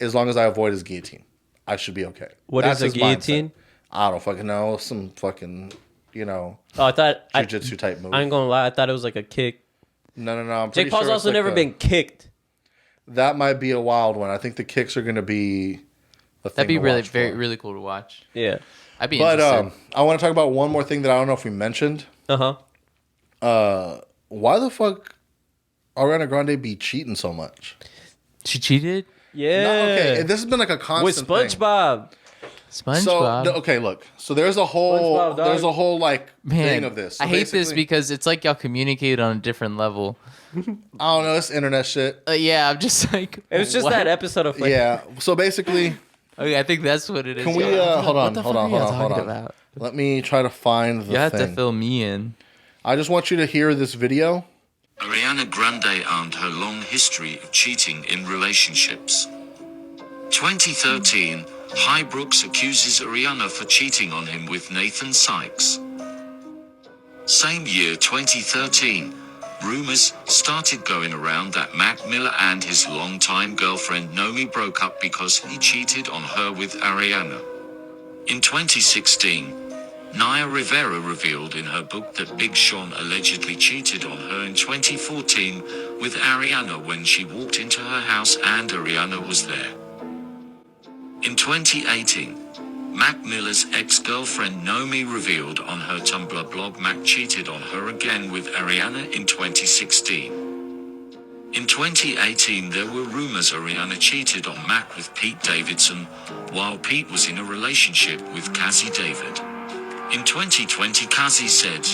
as long as I avoid his guillotine. I should be okay. What is a his guillotine? mindset. I don't fucking know. Some fucking, Oh, I thought jiu-jitsu type move. I ain't gonna lie. I thought it was like a kick. No. I'm pretty Jake Paul's sure also it's never like been kicked. That might be a wild one. I think the kicks are going to be the thing That'd be to really watch for. really cool to watch. Yeah. I'd be But interested. I want to talk about one more thing that I don't know if we mentioned. Why the fuck Ariana Grande be cheating so much? She cheated. Yeah. No, okay, this has been like a With constant thing. SpongeBob. SpongeBob. Okay, look. So there's a whole SpongeBob, dog. like Man, thing of this. So I hate this basically- because it's like y'all communicate on a different level. I don't know. It's internet shit. Yeah, I'm just like. It was just what? that episode of like, Yeah. So basically, Okay, I think that's what it is. can we y'all. hold What on, the hold fuck on, are hold y'all on, hold talking on. about? Let me try to find the You have to thing. fill me in. I just want you to hear this video. Ariana Grande and her long history of cheating in relationships. 2013, High Brooks accuses Ariana for cheating on him with Nathan Sykes. Same year, 2013, rumors started going around that Mac Miller and his longtime girlfriend Nomi broke up because he cheated on her with Ariana. In 2016, Naya Rivera revealed in her book that Big Sean allegedly cheated on her in 2014 with Ariana when she walked into her house and Ariana was there. In 2018, Mac Miller's ex-girlfriend Nomi revealed on her Tumblr blog Mac cheated on her again with Ariana in 2016. In 2018 there were rumors Ariana cheated on Mac with Pete Davidson, while Pete was in a relationship with Cassie David. In 2020 Cassie said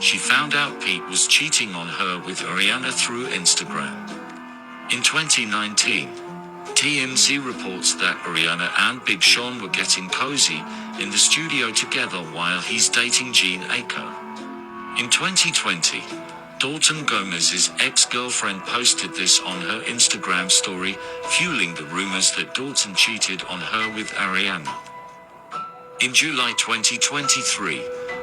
she found out Pete was cheating on her with Ariana through Instagram. In 2019, TMZ reports that Ariana and Big Sean were getting cozy in the studio together while he's dating Jean Aiko. In 2020, Dalton Gomez's ex-girlfriend posted this on her Instagram story, fueling the rumors that Dalton cheated on her with Ariana. In July 2023,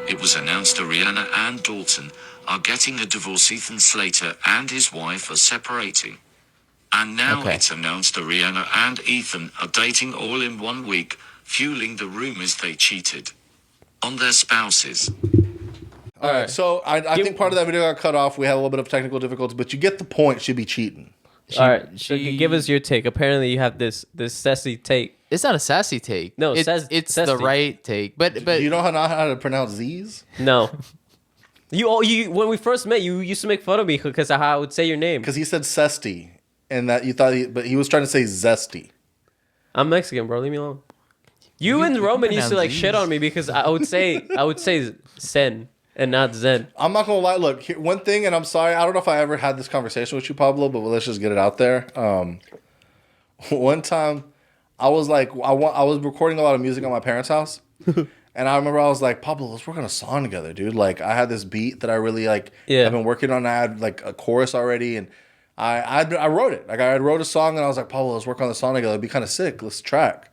it was announced Ariana and Dalton are getting a divorce. Ethan Slater and his wife are separating. And now Okay. it's announced Ariana and Ethan are dating all in 1 week, fueling the rumors they cheated on their spouses. All right. So I think part of that video got cut off. We had a little bit of technical difficulties, but you get the point. She'd be cheating. all right, so give us your take. Apparently, you have this sassy take. It's not a sassy take. No, it's the sassy. right take. But You know how to pronounce Z's? No, you when we first met, you used to make fun of me because of how I would say your name. Because he said Cesty, and that you thought, but he was trying to say Zesty. I'm Mexican, bro. Leave me alone. You and Roman used to like shit on me because I would say Sen and not Zen. I'm not gonna lie. Look, here, one thing, and I'm sorry. I don't know if I ever had this conversation with you, Pablo, but let's just get it out there. One time, I was like, I was recording a lot of music on my parents' house, and I remember I was like, Pablo, let's work on a song together, dude. Like, I had this beat that I really like. Yeah. I've been working on. I had like a chorus already, and I wrote it. Like, I wrote a song, and I was like, Pablo, let's work on the song together. It'd be kind of sick. Let's track.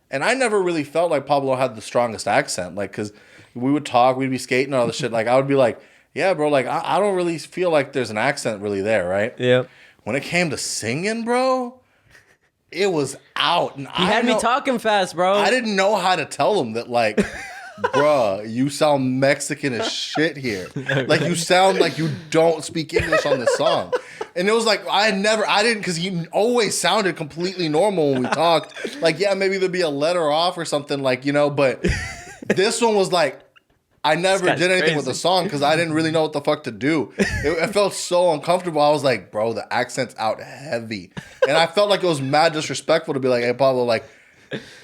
And I never really felt like Pablo had the strongest accent, like, because we would talk, we'd be skating and all this shit. Like, I would be like, yeah, bro, like, I don't really feel like there's an accent really there, right? Yeah. When it came to singing, bro, it was out. And He had me talking fast, bro. I didn't know how to tell him that, like, bruh, you sound Mexican as shit here. Like, you sound like you don't speak English on this song. And it was like, because he always sounded completely normal when we talked. Like, yeah, maybe there'd be a letter off or something, like, you know, but this one was like, I never did anything with the song because I didn't really know what the fuck to do. It felt so uncomfortable. I was like, bro, the accent's out heavy. And I felt like it was mad disrespectful to be like, hey, Pablo, like,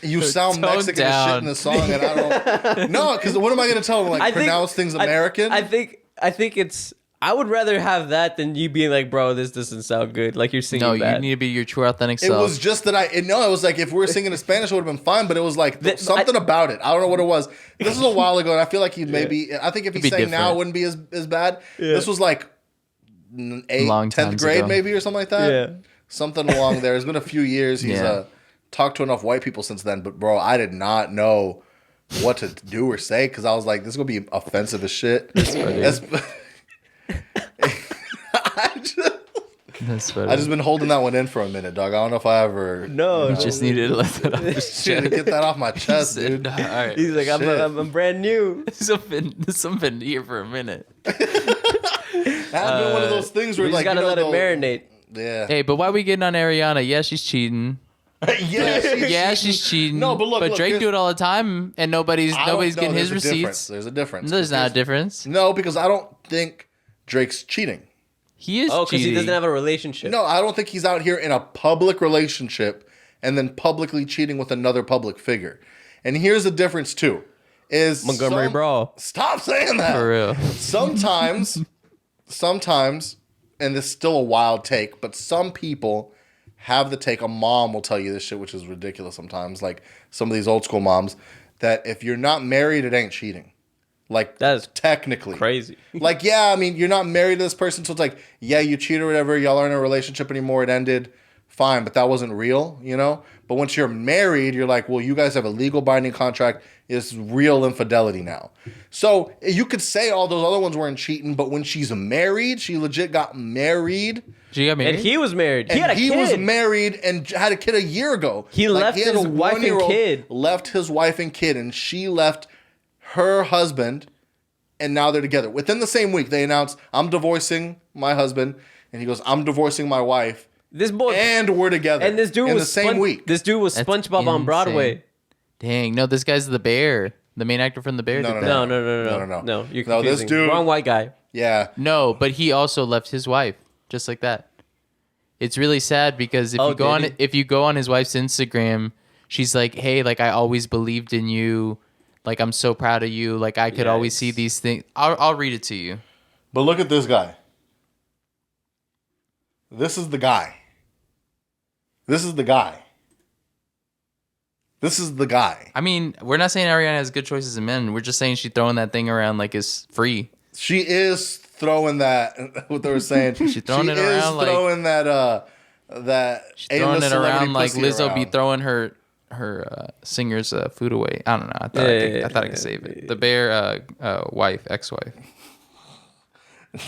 you sound Tone Mexican as shit down. in the song, and I don't. No, because what am I gonna tell him? Like, pronounce things American? I think it's. I would rather have that than you being like, bro, this doesn't sound good. Like you're singing no, bad. you need to be your true authentic It self. was just that it was like if we were singing in Spanish, it would have been fine, but it was like something about it. I don't know what it was. This was a while ago, and I feel like he maybe. I think if he be sang now, different. it wouldn't be as bad. This was like Long 10th times grade, ago. maybe, or something like that. Yeah. Something along there. It's been a few years. He's Yeah. talked to enough white people since then, but bro, I did not know what to do or say because I was like, this is gonna be offensive as shit. That's That's funny. I just been holding that one in for a minute, dog. I don't know if I ever No, You just needed to let that off his shit to chest. get that off my chest, dude. All right. He's like, Shit. I'm brand new. Something here for a minute. That's been one of those things where We just like gotta you know, let it they'll- marinate. Yeah. Hey, but why we getting on Ariana? Yeah, she's cheating. yeah, She's cheating. No, but look, Drake here's- do it all the time, and nobody's I don't know, getting his there's a difference. receipts. There's a difference. There's not a difference. No, because I don't think Drake's cheating. He is Oh, because cheating. he doesn't have a relationship. No, I don't think he's out here in a public relationship and then publicly cheating with another public figure. And here's the difference too: is Montgomery Brawl. Stop saying that. For real. Sometimes, and this is still a wild take, but some people have the take. A mom will tell you this shit, which is ridiculous sometimes. Like some of these old school moms, that if you're not married, it ain't cheating. Like That is technically crazy. Like, yeah, I mean, you're not married to this person, so it's like, yeah, you cheated or whatever. Y'all aren't in a relationship anymore. It ended. Fine, but that wasn't real, you know? But once you're married, you're like, well, you guys have a legal binding contract. It's real infidelity now. So you could say all those other ones weren't cheating, but when she's married, she legit got married. She got married. And he was married. He And had a kid. was married and had a kid a year ago. He left had his a wife and 1-year-old, kid. Left his wife and kid, and she left her husband, and now they're together. Within the same week, they announced, I'm divorcing my husband, and he goes, I'm divorcing my wife. This boy And we're together. and this dude in was the same week. This dude was That's SpongeBob on Broadway. insane. Dang, no, this guy's the bear. The main actor from The Bear No, did no, that. No, you're No, this confusing. dude- Wrong white guy. Yeah. No, but he also left his wife, just like that. It's really sad because Oh, did he? if you go on his wife's Instagram, she's like, "Hey, like I always believed in you. Like I'm so proud of you. Like I could always see these things." I'll read it to you. But look at this guy. This is the guy. This is the guy. This is the guy. I mean, we're not saying Ariana has good choices in men. We're just saying she's throwing that thing around like it's free. She is throwing that. What they were saying. She's throwing it around like throwing that. she's throwing A-list it around celebrity like pussy Lizzo be around. throwing her singer's food away. I don't know. I thought I could save it. The bear ex-wife.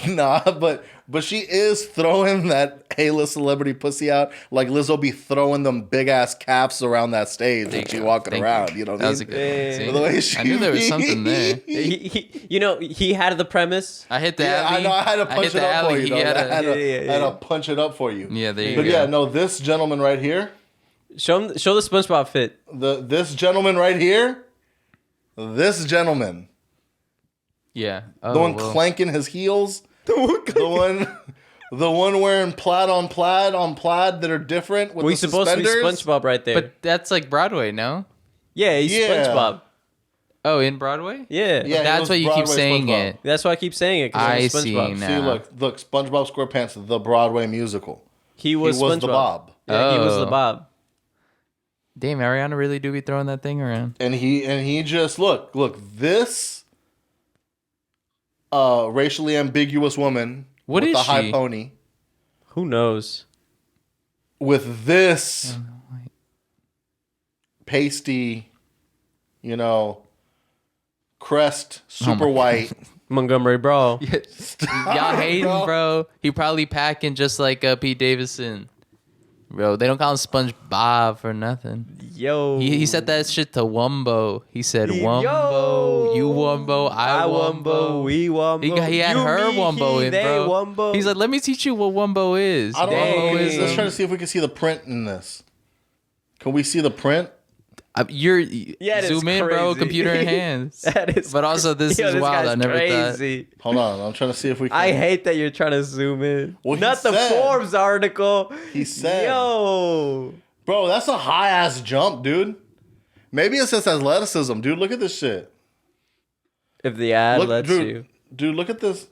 Nah, but she is throwing that A-list celebrity pussy out like Lizzo be throwing them big ass caps around that stage when she walking Thank around. you. You know what That I was a mean? good one. See? The way she I knew there was something there. He had the premise. I hit the Yeah, alley. I know. I had to punch hit it the up for alley. you. He Though. had I a- had to punch it up for you. Yeah, there you But go. yeah, no, this gentleman right here, Show the SpongeBob fit. this gentleman right here, this gentleman, Yeah. the one clanking his heels, the one wearing plaid on plaid that are different with Well, the he's supposed to be suspenders. SpongeBob right there. But that's like Broadway, no? yeah, he's Yeah. SpongeBob. Oh, in Broadway? Yeah. Yeah, That's he was why you keep Broadway saying SpongeBob. it. That's why I keep saying it. 'Cause I he's see SpongeBob. now. See, look, SpongeBob SquarePants, the Broadway musical. He was he was SpongeBob. the Bob, Yeah, he was the Oh. Bob. Damn, Ariana really do be throwing that thing around. and he just look this racially ambiguous woman What with is the high she? pony Who knows? with this pasty, crest, super my white. Montgomery Brawl. Y'all hating, bro. He probably packing just like Pete Davidson. Bro, they don't call him SpongeBob for nothing. Yo. He said that shit to Wumbo. He said, Wumbo, Yo. you Wumbo, I Wumbo. we Wumbo. He had You, her me, Wumbo he, in, they bro. Wumbo. He's like, let me teach you what Wumbo is. I don't Dang. know. Let's try to see if we can see the print in this. Can we see the print? You're Yeah, zoom in, bro. crazy. Computer in hands. That is But also, this is wild. I never crazy. Hold on, I'm trying to see if we can. I hate that you're trying to zoom in. Well, he Not the said- Forbes article. He said, Yo. bro, that's a high ass jump, dude. Maybe it's just athleticism, dude. Look at this shit. If the ad Look, lets you. dude, look at this.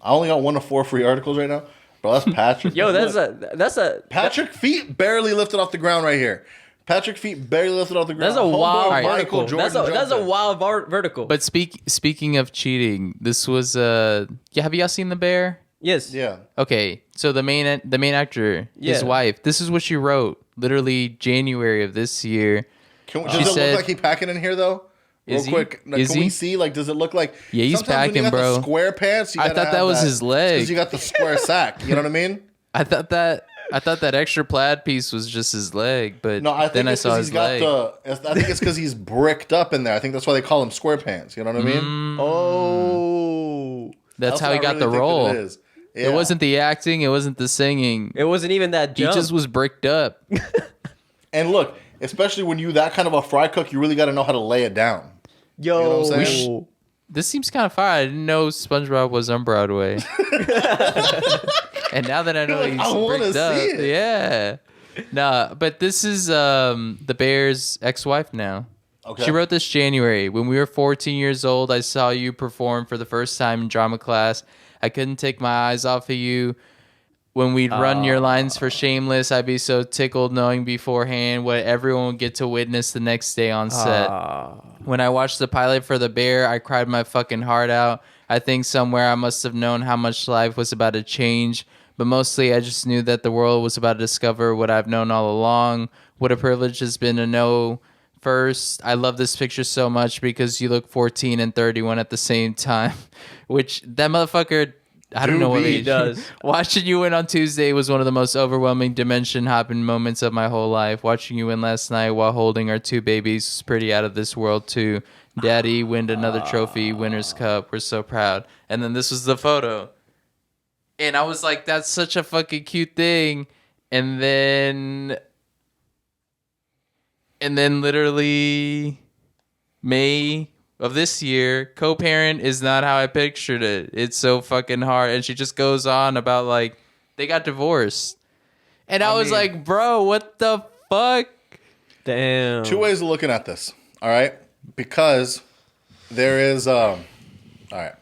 I only got 1 of 4 free articles right now, bro. That's Patrick. Yo, Look. that's a Patrick feet barely lifted off the ground right here. Patrick feet barely lifted off the ground. that's a Homeboy wild vertical, article. Jordan That's a jumping. wild vertical. But speaking of cheating, this was yeah. Have y'all seen The Bear? yes. Yeah. Okay, so the main actor, his Yeah. wife. This is what she wrote. Literally January of this year. Does She it said- look like he packing in here though? Real Is he? quick, Is can we he? see? Like, does it look like? Yeah, he's sometimes when you packing, got bro. The square pants. You I gotta thought that have was his leg. because you got the square sack. You know what I mean? I thought that extra plaid piece was just his leg, but No, I think then I it's saw because his he's got leg. I think it's because he's bricked up in there. I think that's why they call him square pants. You know what I mean? Oh. That's how what he I got really the think that role. It is. Yeah. It wasn't the acting. It wasn't the singing. It wasn't even that He jump. just was bricked up. And look, especially when you that kind of a fry cook, you really got to know how to lay it down. Yo. You know what I'm saying? This seems kind of fire. I didn't know SpongeBob was on Broadway. And now that I know Like, he's I wanna bricked up, see it. yeah. Nah, but this is the Bear's ex-wife now. Okay. She wrote this January. When we were 14 years old, I saw you perform for the first time in drama class. I couldn't take my eyes off of you. When we'd run your lines for Shameless, I'd be so tickled knowing beforehand what everyone would get to witness the next day on set. When I watched the pilot for The Bear, I cried my fucking heart out. I think somewhere I must have known how much life was about to change, but mostly I just knew that the world was about to discover what I've known all along. What a privilege has been to know. First, I love this picture so much because you look 14 and 31 at the same time, which that motherfucker, I don't know what he does. Watching you win on Tuesday was one of the most overwhelming dimension hopping moments of my whole life. Watching you win last night while holding our 2 babies was pretty out of this world too. Daddy win another trophy, Winner's Cup. We're so proud. And then this was the photo. And I was like, that's such a fucking cute thing. And then literally May of this year, co-parent is not how I pictured it. It's so fucking hard. And she just goes on about like, they got divorced. And I was like, bro, what the fuck? Damn. 2 ways of looking at this. All right. Because there is, all right.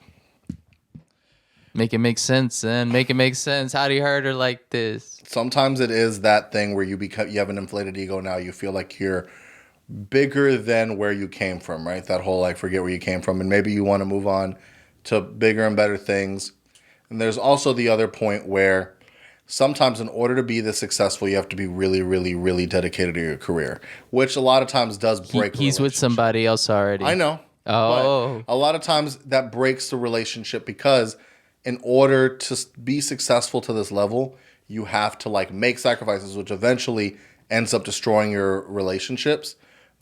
Make it make sense, then. Make it make sense. How do you hurt her like this? Sometimes it is that thing where you have an inflated ego now. You feel like you're bigger than where you came from, right? That whole like forget where you came from, and maybe you want to move on to bigger and better things. And there's also the other point where sometimes in order to be this successful, you have to be really, really, really dedicated to your career, which a lot of times does break. He's with somebody else already. I know. Oh. But a lot of times that breaks the relationship because in order to be successful to this level, you have to like make sacrifices, which eventually ends up destroying your relationships.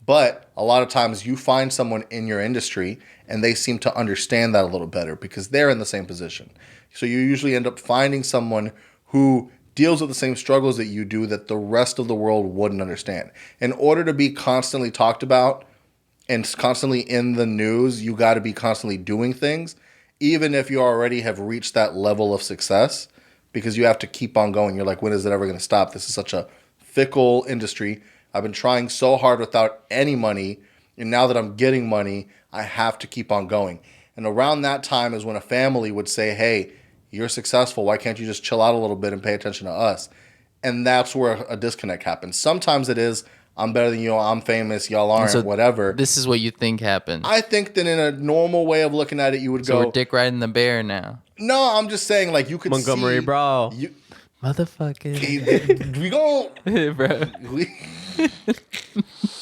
But a lot of times you find someone in your industry and they seem to understand that a little better because they're in the same position. So you usually end up finding someone who deals with the same struggles that you do that the rest of the world wouldn't understand. In order to be constantly talked about and constantly in the news, you got to be constantly doing things, even if you already have reached that level of success, because you have to keep on going. You're like, when is it ever going to stop? This is such a fickle industry. I've been trying so hard without any money, and now that I'm getting money, I have to keep on going. And around that time is when a family would say, hey, you're successful. Why can't you just chill out a little bit and pay attention to us? And that's where a disconnect happens. Sometimes it is, I'm better than you, I'm famous, y'all aren't, So whatever. This is what you think happened. I think that in a normal way of looking at it, you would So go, we're dick riding the bear now. no, I'm just saying, like, you could Montgomery see. Brawl. Motherfucker. We gon' Bro.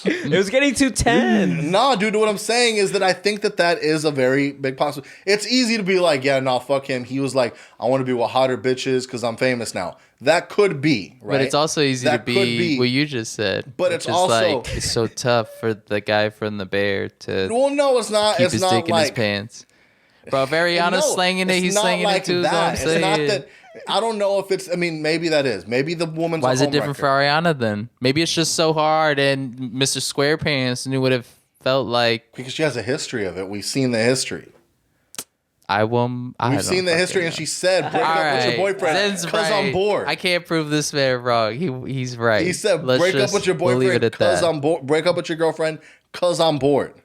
It was getting too tense. Nah, dude, what I'm saying is that I think that is a very big possibility. It's easy to be like, yeah, nah, fuck him. He was like, I want to be with hotter bitches because I'm famous now. That could be, right? But it's also easy That to could be what you just said. But which it's is also- like, it's so tough for the guy from the bear to Well, no, it's not. keep It's his not dick in his like pants. Bro, if Ariana's No, slanging it, it's he's not slanging like it too. Is all I'm that. It's not saying. that. I don't know if it's. I mean, maybe that is. Maybe the woman's. Why a is it different homewrecker. for Ariana then? Maybe it's just so hard, and Mr. SquarePants knew what it felt like. Because she has a history of it. We've seen the history. We've seen the history, and she said, "Break up with your boyfriend Zen's because I'm right. bored." I can't prove this man wrong. He's right. He said, Let's "Break up just- with your we'll leave boyfriend it at because that. I'm bored. Break up with your girlfriend because I'm bored."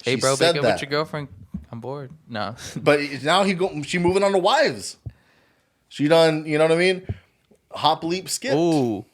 Hey, She bro, said break up that. with your girlfriend. I'm bored. No. But now she moving on to wives. She done, you know what I mean? Hop, leap, skip. Ooh.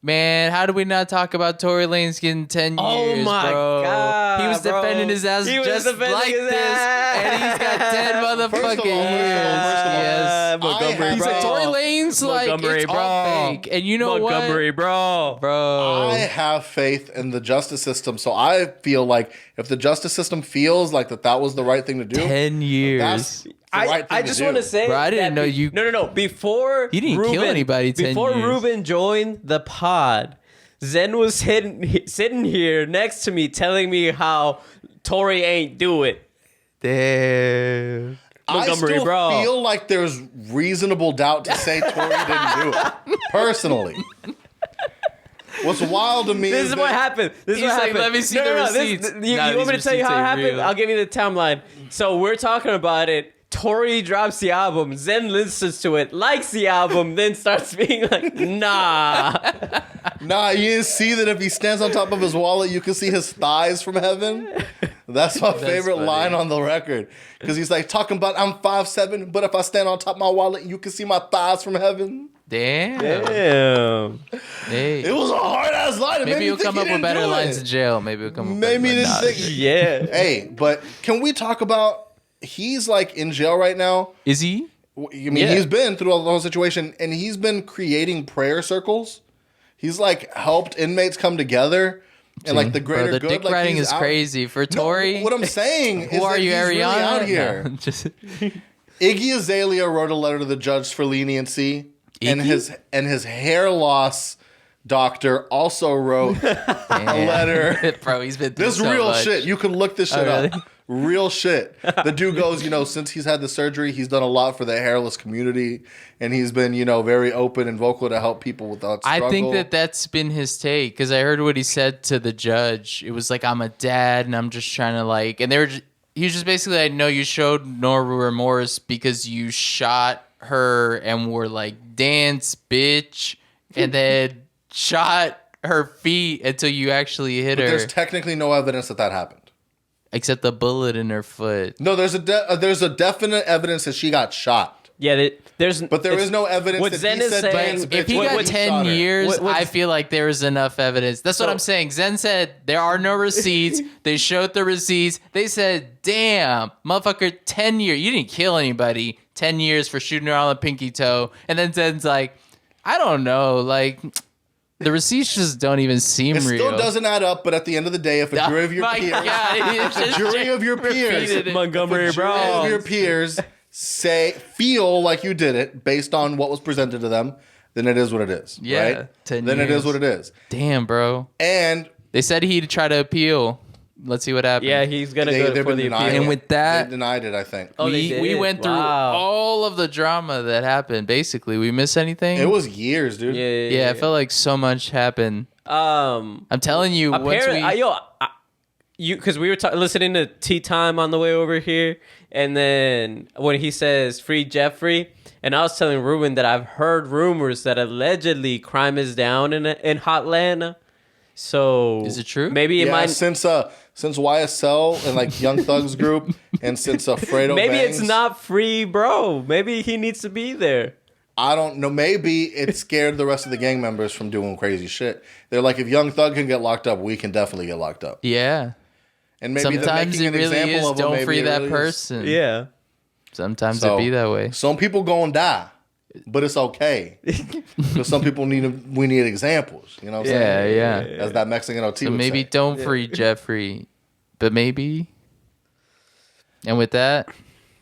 Man, how do we not talk about Tory Lanez getting 10 Oh years, my bro? God, He was bro. defending his ass He was just defending like his this, ass. and he's got 10 motherfucking first of all, years. Montgomery, He's bro. like, Tory Lanez, like, Montgomery, it's bro. all fake. And you know Montgomery, what? bro. Bro. I have faith in the justice system, so I feel like if the justice system feels like that was the right thing to do, 10 years. that's the right thing I just to want do. to say, Bro, I didn't that know you- No. Before He didn't kill anybody 10 Before years. Ruben joined the pod, Zen was sitting here next to me, telling me how Tory ain't do it. Damn. I Montgomery, still bro. feel like there's reasonable doubt to say Tory didn't do it. Personally. What's wild to me This is that- what happened. This is He's what like, happened. let me see the receipts. You Nah, want me these to tell you how it receipts ain't happened? real. I'll give you the timeline. So we're talking about it. Tori drops the album, Zen listens to it, likes the album, then starts being like, nah. Nah, you didn't see that if he stands on top of his wallet, you can see his thighs from heaven? That's my favorite funny. line on the record. Because he's like, talking about I'm 5'7", but if I stand on top of my wallet, you can see my thighs from heaven. Damn. Damn. Hey. It was a hard-ass line. It made Maybe me you'll think come he up with didn't better do lines it. in jail. Maybe you'll come up with Made me better didn't lines. think... Yeah. Hey, but can we talk about... He's like in jail right now. Is he? I mean, Yeah. he's been through the whole situation, and he's been creating prayer circles. He's like helped inmates come together, and like the greater Bro, the good. dick like, riding he's is out- crazy. For No, Tory, what I'm saying is who are that you, he's really Ariana? out here. No, just, Iggy Azalea wrote a letter to the judge for leniency, and Iggy? his hair loss doctor also wrote a letter. Bro, he's been through This so real much. shit. You can look this shit really? up. Real shit. The dude goes, since he's had the surgery, he's done a lot for the hairless community, and he's been, very open and vocal to help people with that struggle. I think that's been his take because I heard what he said to the judge. It was like, I'm a dad and I'm just trying to and he was just basically like, no, you showed no remorse because you shot her and were like, dance, bitch, and then shot her feet until you actually hit her. There's technically no evidence that happened. Except the bullet in her foot. No, there's a definite evidence that she got shot. Yeah, there's. But there is no evidence what that Zen he is said saying- dance, If he bitch, got when 10 shot her. years, What- I feel like there is enough evidence. That's what So- I'm saying. Zen said there are no receipts. They showed the receipts. They said, damn, motherfucker, 10 years. You didn't kill anybody. 10 years for shooting her on the pinky toe. And then Zen's like, I don't know. The receipts just don't even seem It real. still doesn't add up, but at the end of the day, if a jury of your My peers, God, it's if a just jury of your peers, repeated it. Montgomery if a jury of Brawl. your peers feel like you did it based on what was presented to them, then it is what it is. Yeah, right? 10 Then it years. is what it is. Damn, bro. And They said he'd try to appeal. Let's see what happens. Yeah, he's gonna they've go for been the denied appeal. And it. with that- They denied it, I think. Oh, they we did? went through Wow. all of the drama that happened. Basically, we miss anything? It was years, dude. Yeah, I felt like so much happened. I'm telling you, once Apparently, we because we were listening to Tea Time on the way over here, and then when he says "Free Jeffrey," and I was telling Ruben that I've heard rumors that allegedly crime is down in Hotlanta. So Is it true? Maybe it Yeah, might. since YSL and like Young Thugs Group and since Fredo Maybe Bangs, it's not free, bro. Maybe he needs to be there. I don't know. Maybe it scared the rest of the gang members from doing crazy shit. They're like, if Young Thug can get locked up, we can definitely get locked up. yeah. And maybe they're Sometimes making it an really example is of them, don't maybe free it that really is. person. Yeah. Sometimes So, it be that way. Some people gonna die, but it's okay because some people we need examples. You know what I'm saying? Yeah. As that Mexican OT So would maybe say. don't free Jeffrey, but maybe. And with that,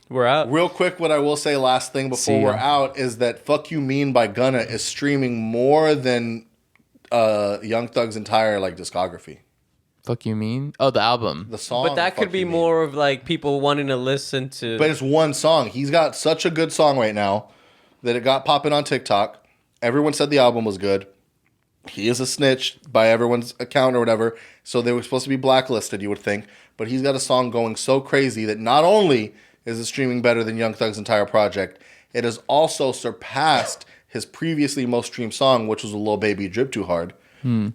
We're out. Real quick, what I will say last thing See before ya. we're out is that "Fuck You Mean" by Gunna is streaming more than Young Thug's entire discography. fuck you mean? Oh, the album. The song, But that "Fuck could be You Mean." more of people wanting to listen to. But it's one song. He's got such a good song right now that it got popping on TikTok. Everyone said the album was good. He is a snitch by everyone's account or whatever. So they were supposed to be blacklisted, you would think. But he's got a song going so crazy that not only is it streaming better than Young Thug's entire project, it has also surpassed his previously most streamed song, which was a Lil Baby Drip Too Hard.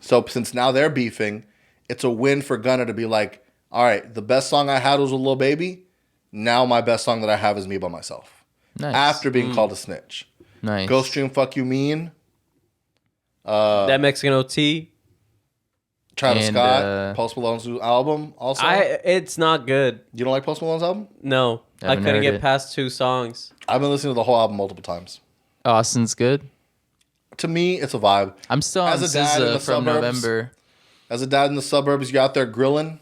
So since now they're beefing, it's a win for Gunna to be like, all right, the best song I had was with Lil Baby. Now my best song that I have is me by myself. Nice. After being called a snitch. Nice. Go stream "Fuck You Mean." that Mexican OT. Travis And, Scott, Post Malone's new album. Also, It's not good. you don't like Post Malone's album? No, I Haven't couldn't heard get it. past 2 songs. I've been listening to the whole album multiple times. Austin's good. To me, it's a vibe. I'm still on As a dad in the SZA from suburbs, November. As a dad in the suburbs, you're out there grilling,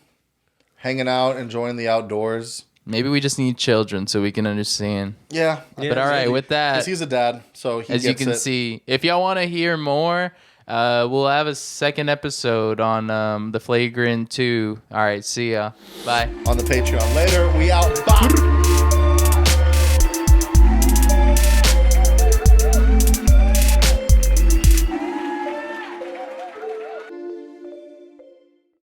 hanging out, enjoying the outdoors. Maybe we just need children so we can understand. Yeah. But all right, with that, Because he's a dad, so he as you gets can it. see, if y'all want to hear more, we'll have a second episode on the Flagrant 2. All right, see ya. Bye. On the Patreon later. We out. Bye.